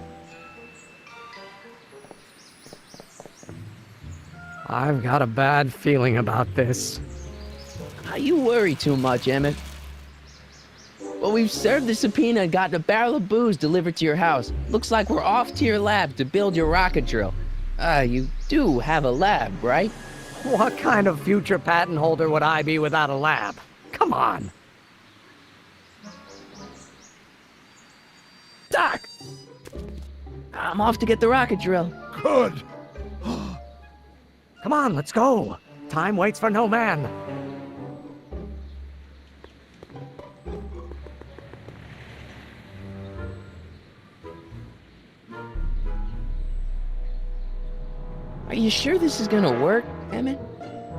I've got a bad feeling about this. You worry too much, Emmett. Well, we've served the subpoena and gotten a barrel of booze delivered to your house. Looks like we're off to your lab to build your rocket drill. You do have a lab, right? What kind of future patent holder would I be without a lab? Come on. Doc! I'm off to get the rocket drill. Good. Come on, let's go. Time waits for no man. Are you sure this is gonna work, Emmett?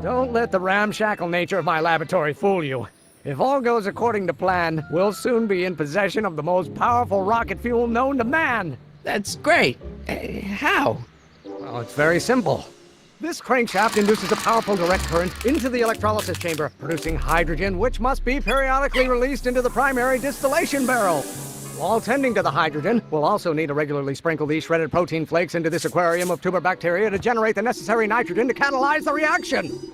Don't let the ramshackle nature of my laboratory fool you. If all goes according to plan, we'll soon be in possession of the most powerful rocket fuel known to man. That's great. How? Well, it's very simple. This crankshaft induces a powerful direct current into the electrolysis chamber, producing hydrogen, which must be periodically released into the primary distillation barrel. While tending to the hydrogen, we'll also need to regularly sprinkle these shredded protein flakes into this aquarium of tuber bacteria to generate the necessary nitrogen to catalyze the reaction.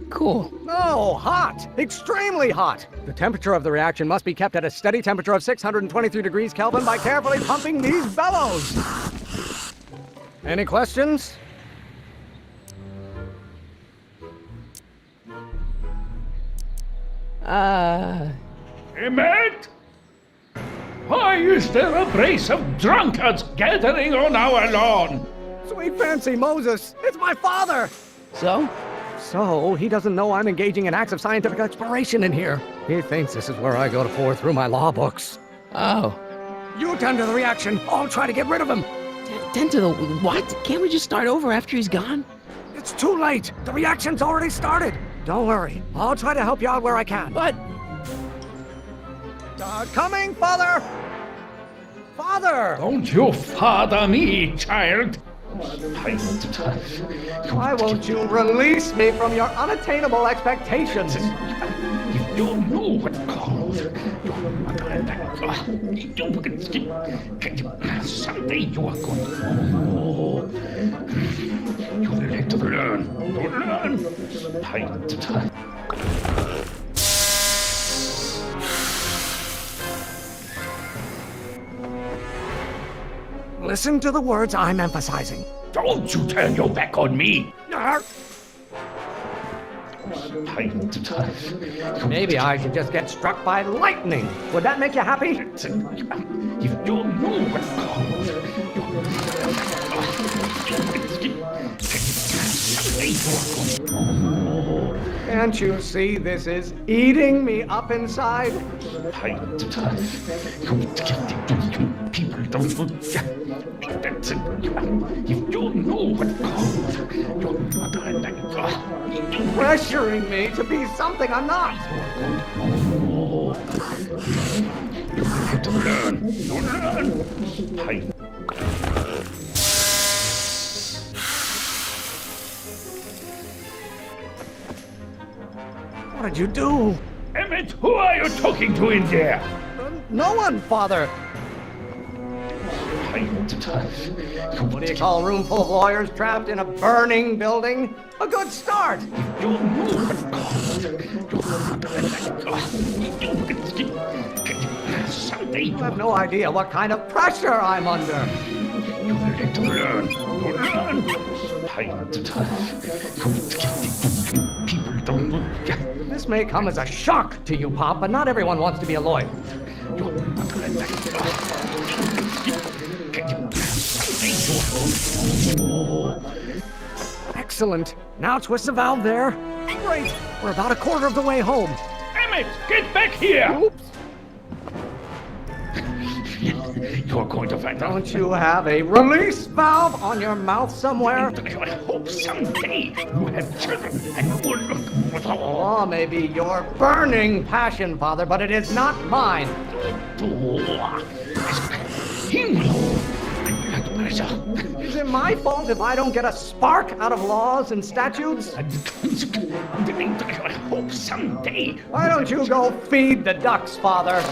Cool. Oh, hot! Extremely hot! The temperature of the reaction must be kept at a steady temperature of 623 degrees Kelvin by carefully pumping these bellows. Any questions? Emmett? Why is there a brace of drunkards gathering on our lawn? Sweet fancy Moses, it's my father! So? So, he doesn't know I'm engaging in acts of scientific exploration in here. He thinks this is where I go to pour through my law books. Oh. You tend to the reaction. I'll try to get rid of him. Tend to the what? Can't we just start over after he's gone? It's too late. The reaction's already started. Don't worry. I'll try to help you out where I can. But... coming, Father! Father! Don't you father me, child! Why won't you release me from your unattainable expectations? You know what calls. Someday you are going to... You will have to learn. Listen to the words I'm emphasizing. Don't you turn your back on me! Maybe I should just get struck by lightning. Would that make you happy? If you knew what Can't you see this is eating me up inside? People don't... If you know what Pressuring me to be something I'm not. You have to learn. What did you do? Emmett, who are you talking to in there? No one, Father. What do you call a room full of lawyers trapped in a burning building? A good start. You have no idea what kind of pressure I'm under. You will have to learn. People don't... This may come as a shock to you, Pop, but not everyone wants to be a lawyer. Excellent. Now twist the valve there. Great. We're about a quarter of the way home. Emmett, get back here! Oops. You're going to find out. Don't you have a release valve on your mouth somewhere? I hope someday you have children and you will look... Oh, maybe your burning passion, Father, but it is not mine. Is it my fault if I don't get a spark out of laws and statutes? I hope someday... Why don't you go feed the ducks, Father?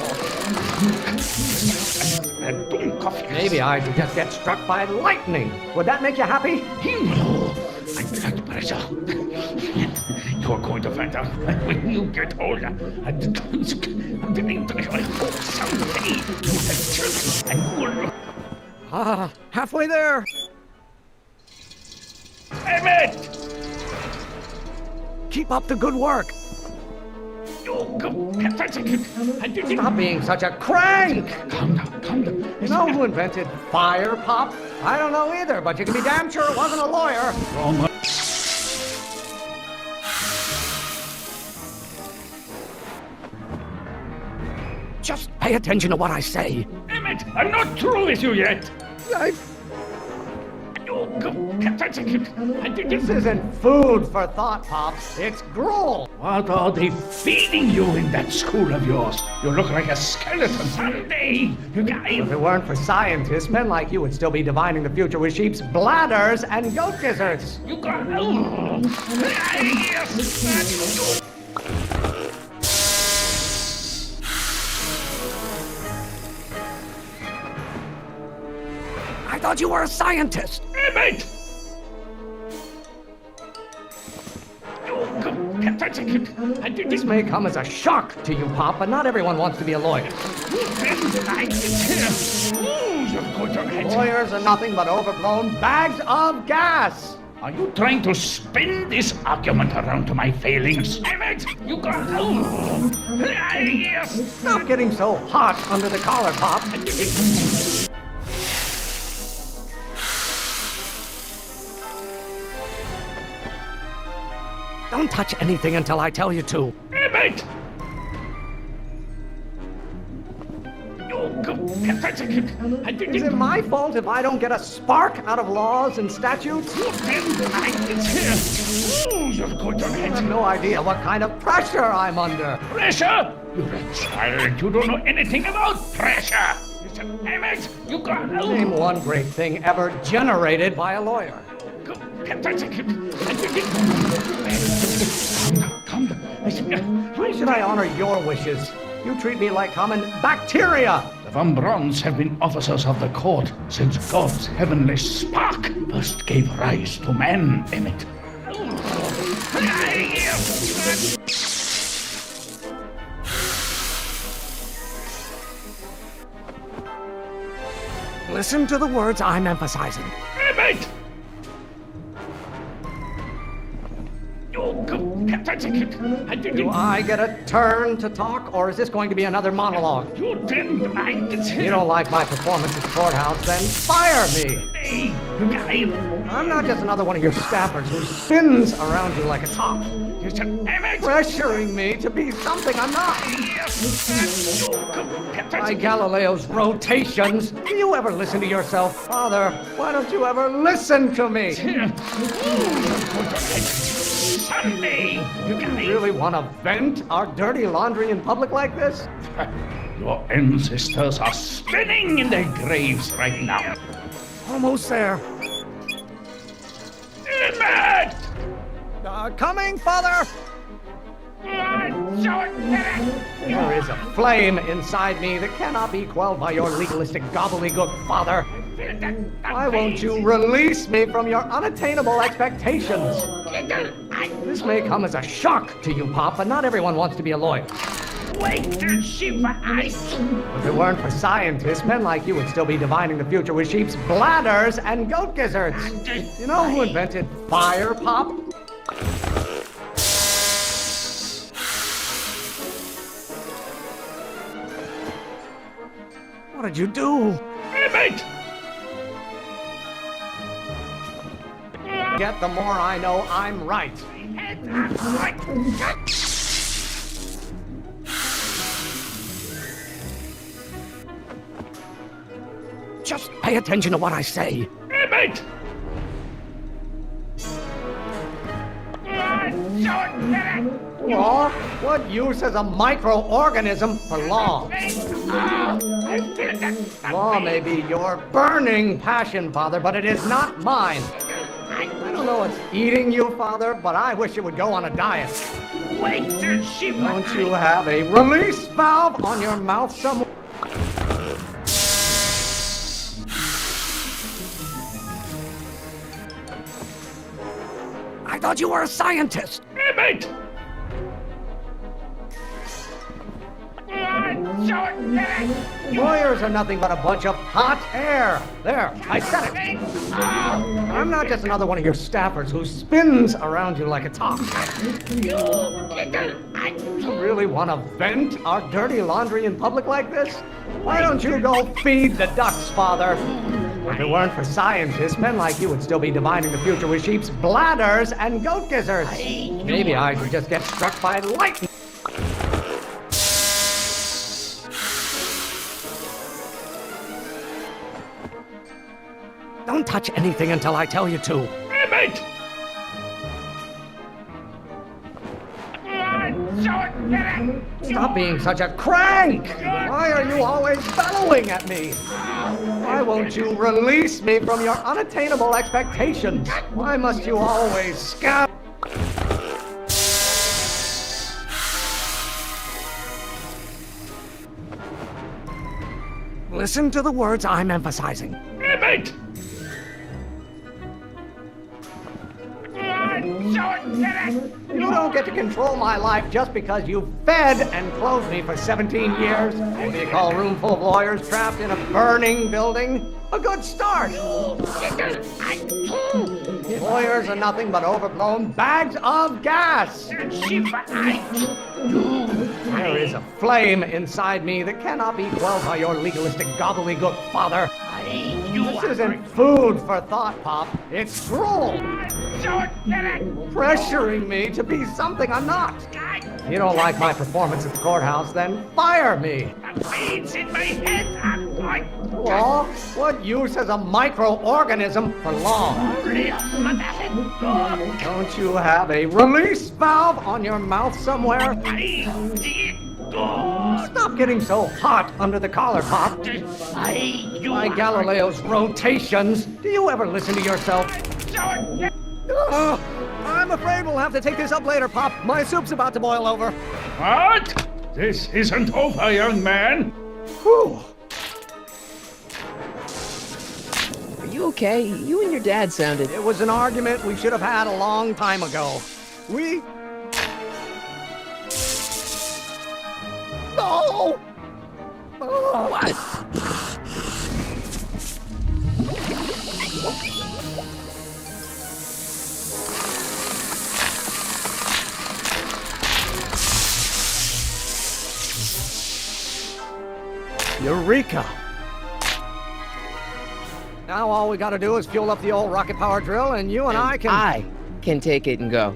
Maybe I should just get struck by lightning. Would that make you happy? You're going to find out when you get older. I hope someday you have children and you will... Ah, halfway there. Emmett! Keep up the good work. Stop being such a crank! Calm down. You know who invented fire, Pop? I don't know either, but you can be damn sure it wasn't a lawyer. Just pay attention to what I say. Emmett, I'm not through with you yet. This isn't food for thought, Pops. It's gruel. What are they feeding you in that school of yours? You look like a skeleton. Someday, you guys... If it weren't for scientists, men like you would still be divining the future with sheep's bladders and goat gizzards. You got... I thought you were a scientist. Emmett! This may come as a shock to you, Pop, but not everyone wants to be a lawyer. Lawyers are nothing but overblown bags of gas. Are you trying to spin this argument around to my failings? Emmett, you got... Stop getting so hot under the collar, Pop. Don't touch anything until I tell you to. Emmett! Is it my fault if I don't get a spark out of laws and statutes? You're going to I have no idea what kind of pressure I'm under. Pressure? You're a child. You don't know anything about pressure. Emmett, you got... Name one great thing ever generated by a lawyer. Calm down. Why should I honor your wishes? You treat me like common bacteria. The Von Brauns have been officers of the court since God's heavenly spark first gave rise to man, Emmett. Listen to the words I'm emphasizing. Emmett! Do I get a turn to talk, or is this going to be another monologue? You didn't mind it. You don't like my performance at the courthouse, then fire me! I'm not just another one of your staffers who spins around you like a top. Pressuring me to be something I'm not. By Galileo's rotations, do you ever listen to yourself? Father, why don't you ever listen to me? You really want to vent our dirty laundry in public like this? Your ancestors are spinning in their graves right now. Almost there. Emmett! Coming, Father! There is a flame inside me that cannot be quelled by your legalistic gobbledygook, Father. Why won't you release me from your unattainable expectations? This may come as a shock to you, Pop, but not everyone wants to be a lawyer. If it weren't for scientists, men like you would still be divining the future with sheep's bladders and goat gizzards. You know who invented fire, Pop? What did you do? Emmett! Yet the more I know, I'm right. Just pay attention to what I say. Emmett! Law? What use is a microorganism for law? Law may be your burning passion, Father, but it is not mine. I don't know what's eating you, Father, but I wish it would go on a diet. Don't you have a release valve on your mouth somewhere? I thought you were a scientist. Emmett! Lawyers are nothing but a bunch of hot air. There, I said it. I'm not just another one of your staffers who spins around you like a top. You really want to vent our dirty laundry in public like this? Why don't you go feed the ducks, Father? If it weren't for scientists, men like you would still be divining the future with sheep's bladders and goat gizzards. Maybe I should just get struck by lightning. Don't touch anything until I tell you to. Emmett! Stop being such a crank! Why are you always bellowing at me? Why won't you release me from your unattainable expectations? Why must you always scout? Listen to the words I'm emphasizing. Emmett! You don't get to control my life just because you fed and clothed me for 17 years. What do you call a room full of lawyers trapped in a burning building? A good start. Lawyers are nothing but overblown bags of gas. There is a flame inside me that cannot be quelled by your legalistic gobbledygook, Father. This isn't food for thought, Pop. It's drool. Pressuring me to be something I'm not. You don't like my performance at the courthouse, then fire me. Law? What use is a microorganism for law? Don't you have a release valve on your mouth somewhere? Stop getting so hot under the collar, Pop. By Galileo's rotations, do you ever listen to yourself? I'm afraid we'll have to take this up later, Pop. My soup's about to boil over. What? This isn't over, young man. Whew. Are you okay? You and your dad sounded... It was an argument we should have had a long time ago. We... No! Oh. What? Eureka! Now all we gotta do is fuel up the old rocket power drill and you and I can... I can take it and go.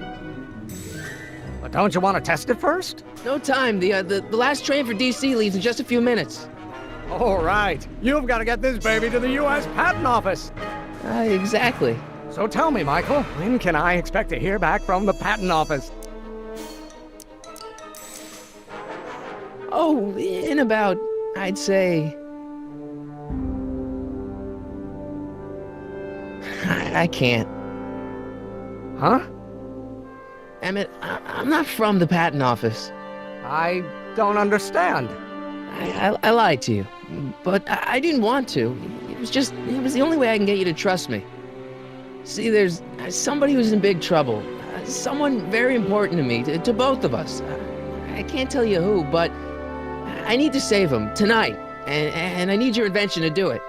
But don't you want to test it first? No time. The last train for DC leaves in just a few minutes. All right. You've got to get this baby to the U.S. Patent Office. Exactly. So tell me, Michael, when can I expect to hear back from the Patent Office? Oh, in about, I'd say... I can't. Huh? Emmett, I'm not from the patent office. I don't understand. I lied to you, but I didn't want to. It was the only way I can get you to trust me. See, there's somebody who's in big trouble. Someone very important to me, to both of us. I can't tell you who, but I need to save him tonight, and I need your invention to do it.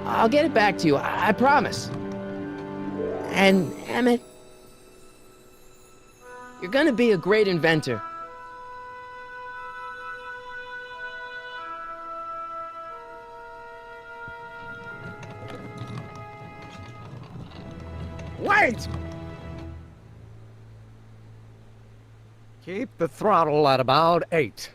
I'll get it back to you, I promise. And, Emmett, you're gonna be a great inventor. Wait! Keep the throttle at about 8.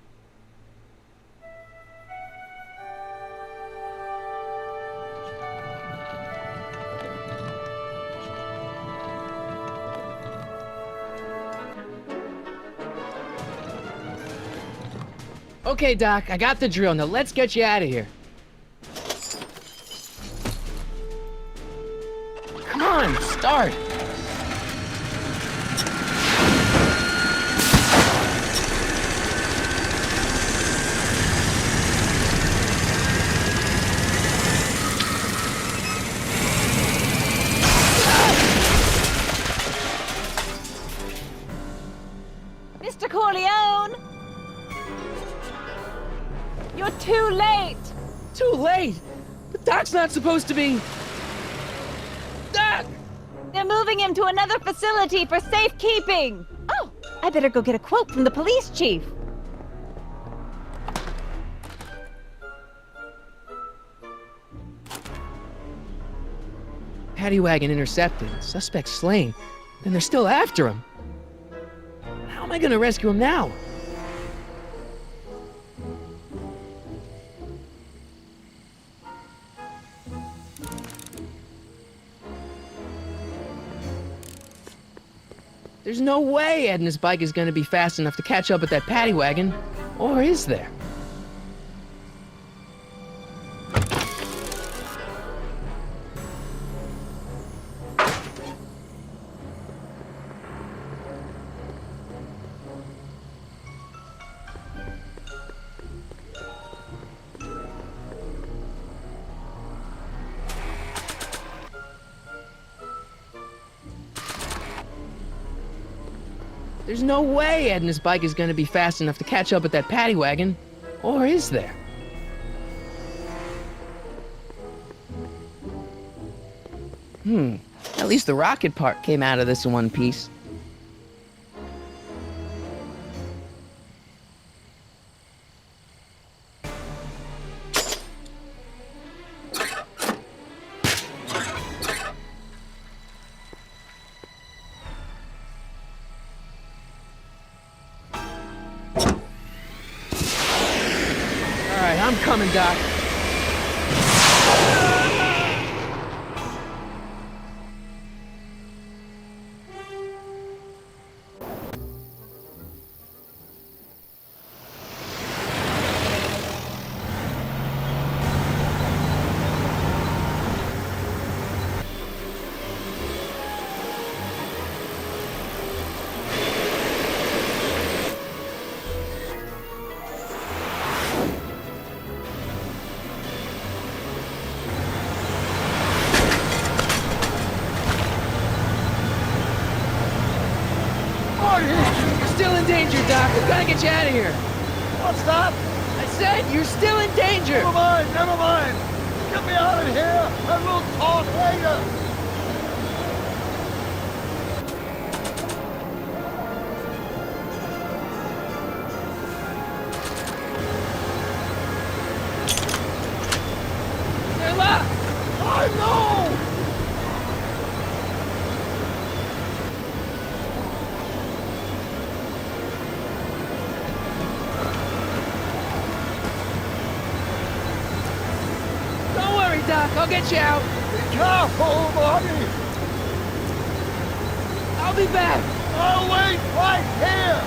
Okay, Doc, I got the drill. Now let's get you out of here. Come on, start. Mr. Corleone! You're too late! Too late? The Doc's not supposed to be... Doc! They're moving him to another facility for safekeeping! Oh, I better go get a quote from the police chief. Paddy wagon intercepted. Suspect slain. Then they're still after him. How am I gonna rescue him now? There's no way Ed and his bike is gonna be fast enough to catch up with that paddy wagon. Or is there? There's no way Ed and his bike is gonna be fast enough to catch up with that paddy wagon. Or is there? At least the rocket part came out of this in one piece. Alright, I'm coming, Doc. still in danger, Doc. We've got to get you out of here. What's that? I said you're still in danger. Never mind, never mind. Get me out of here, and we'll talk later. They're locked. I know! Don't worry, Doc. I'll get you out. Be careful, Marty! I'll be back. I'll wait right here!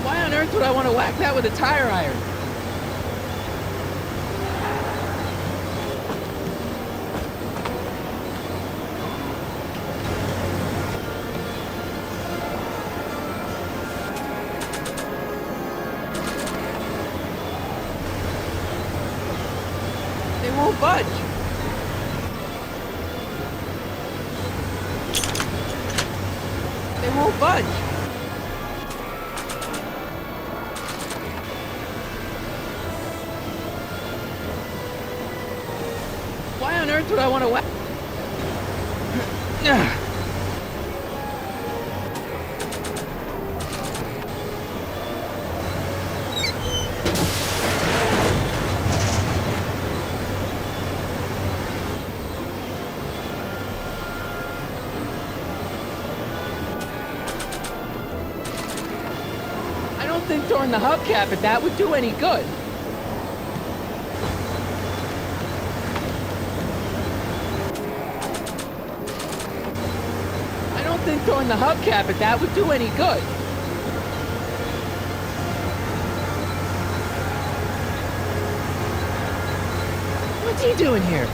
Why on earth would I want to whack that with a tire iron? They won't budge. They won't budge. Why on earth would I want to whack? I don't think throwing the hubcap at that would do any good. I don't think throwing the hubcap at that would do any good. What's he doing here?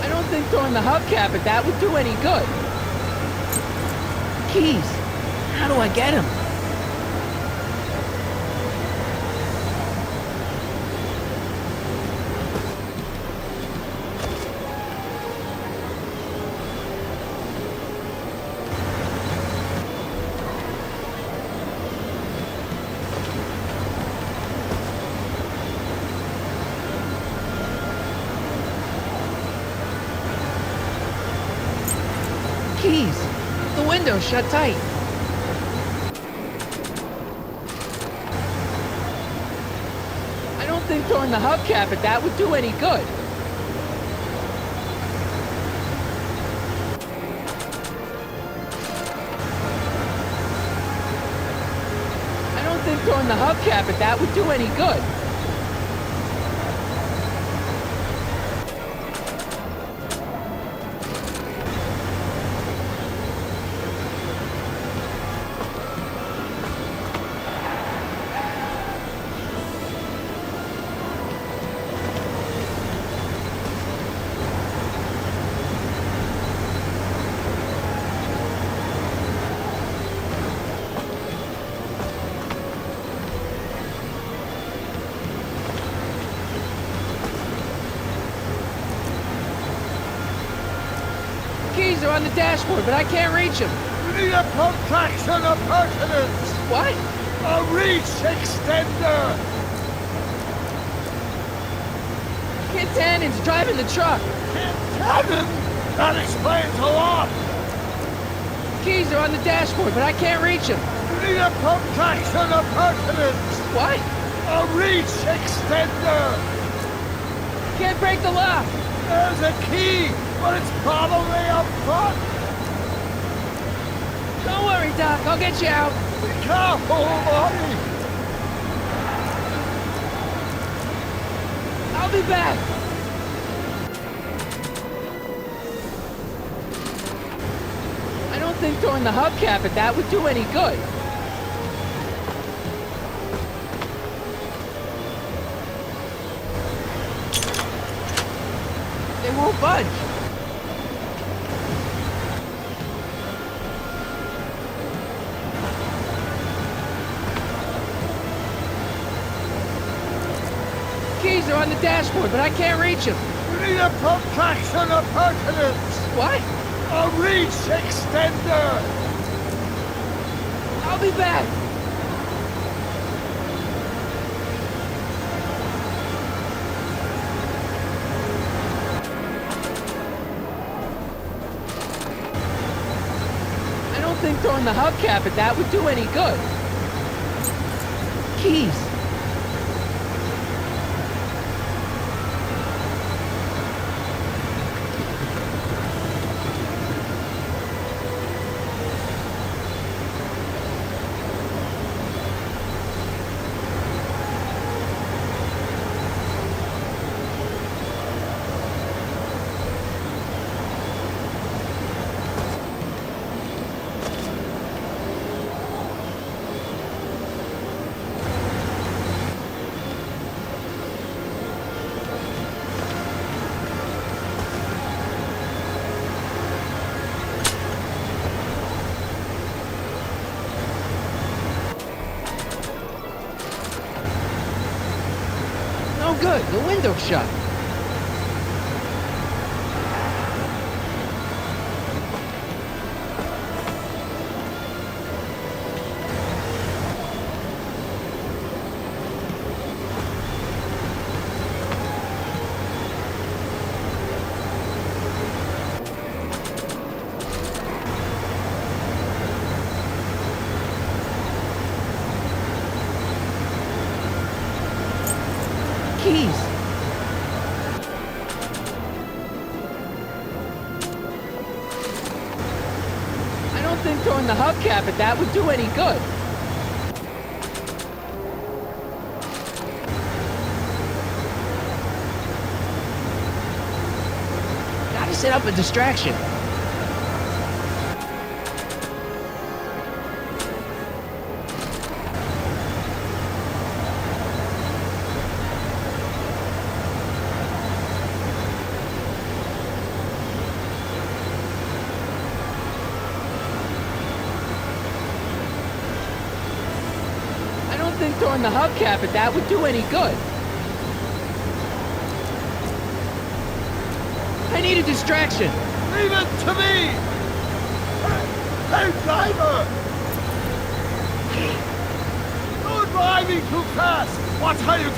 I don't think throwing the hubcap at that would do any good. Keys. How do I get him? Keys. The window's shut tight. I don't think throwing the hubcap at that would do any good. I don't think throwing the hubcap at that would do any good. Keys are on the dashboard, but I can't reach them. We need a protraction of pertinence! What? A reach extender! Kid Tannen's driving the truck. Tannen? That explains a lot! Keys are on the dashboard, but I can't reach them. We need a protraction of pertinence! What? A reach extender! Can't break the lock. There's a key, but it's probably up front! Don't worry, Doc. I'll get you out. Be careful, Marty! I'll be back. I don't think throwing the hubcap at that would do any good. It won't budge. Keys are on the dashboard, but I can't reach them. You need a protraction appurtenance! What? A reach extender! I'll be back. I don't think throwing the hubcap at that would do any good. Keys. No good. The window's shut. Keys. I don't think throwing the hubcap at that would do any good. Gotta set up a distraction. I don't think throwing the hubcap at that would do any good. I need a distraction. Leave it to me! Hey, driver! You're driving too fast! Watch how you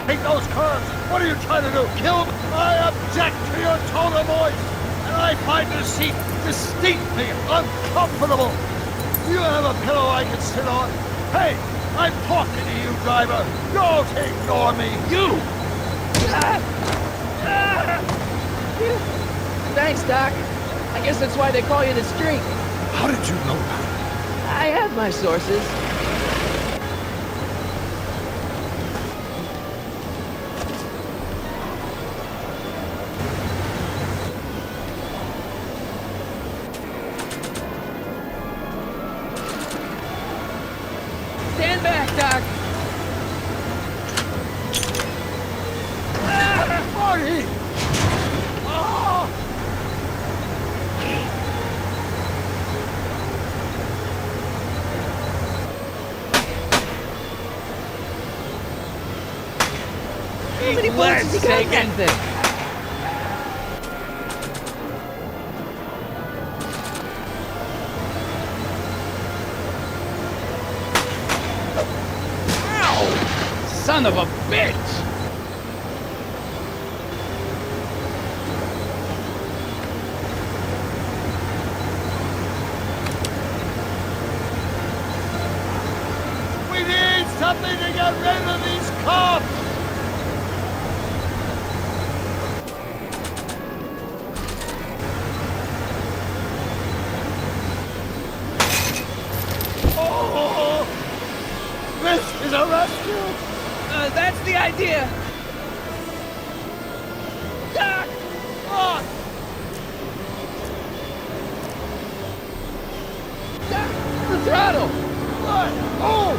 take those curves! What are you trying to do? Kill me? I object to your tone of voice! And I find this seat distinctly uncomfortable! Do you have a pillow I can sit on? Hey, I'm talking to you, driver! Don't ignore me! You! Thanks, Doc. I guess that's why they call you the Streak. How did you know that? I have my sources. Stand back, Doc. Marty! Oh! How many bullets has he got in that thing? Son of a bitch! We need something to get rid of these cops! Oh! This is a rescue! That's the idea. Doc! Oh! Doc, the throttle. What? Oh!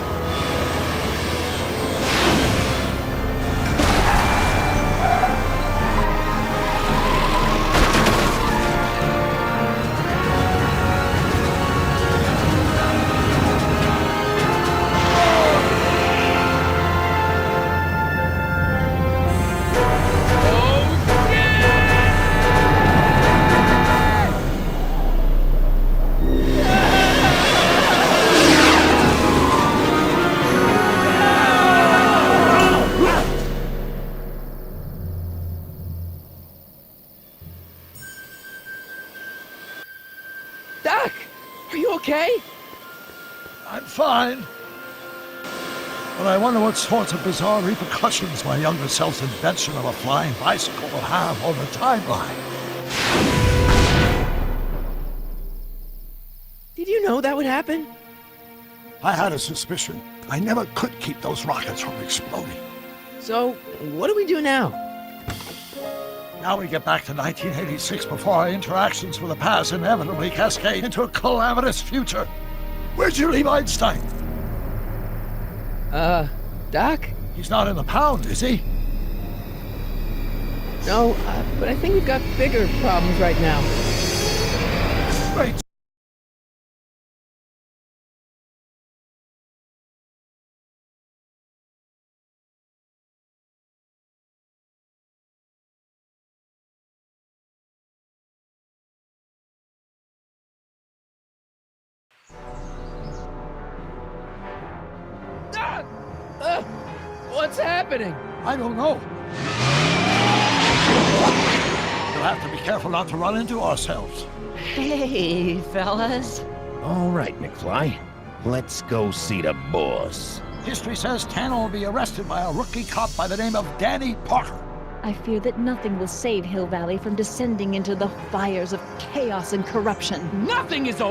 Are you okay? I'm fine. But I wonder what sorts of bizarre repercussions my younger self's invention of a flying bicycle will have on the timeline. Did you know that would happen? I had a suspicion. I never could keep those rockets from exploding. So, what do we do now? Now we get back to 1986 before our interactions with the past inevitably cascade into a calamitous future. Where'd you leave Einstein? Doc? He's not in the pound, is he? No, but I think we've got bigger problems right now. Great. What's happening? I don't know. We'll have to be careful not to run into ourselves. Hey, fellas. All right, McFly. Let's go see the boss. History says Tanner will be arrested by a rookie cop by the name of Danny Parker. I fear that nothing will save Hill Valley from descending into the fires of chaos and corruption. Nothing is over!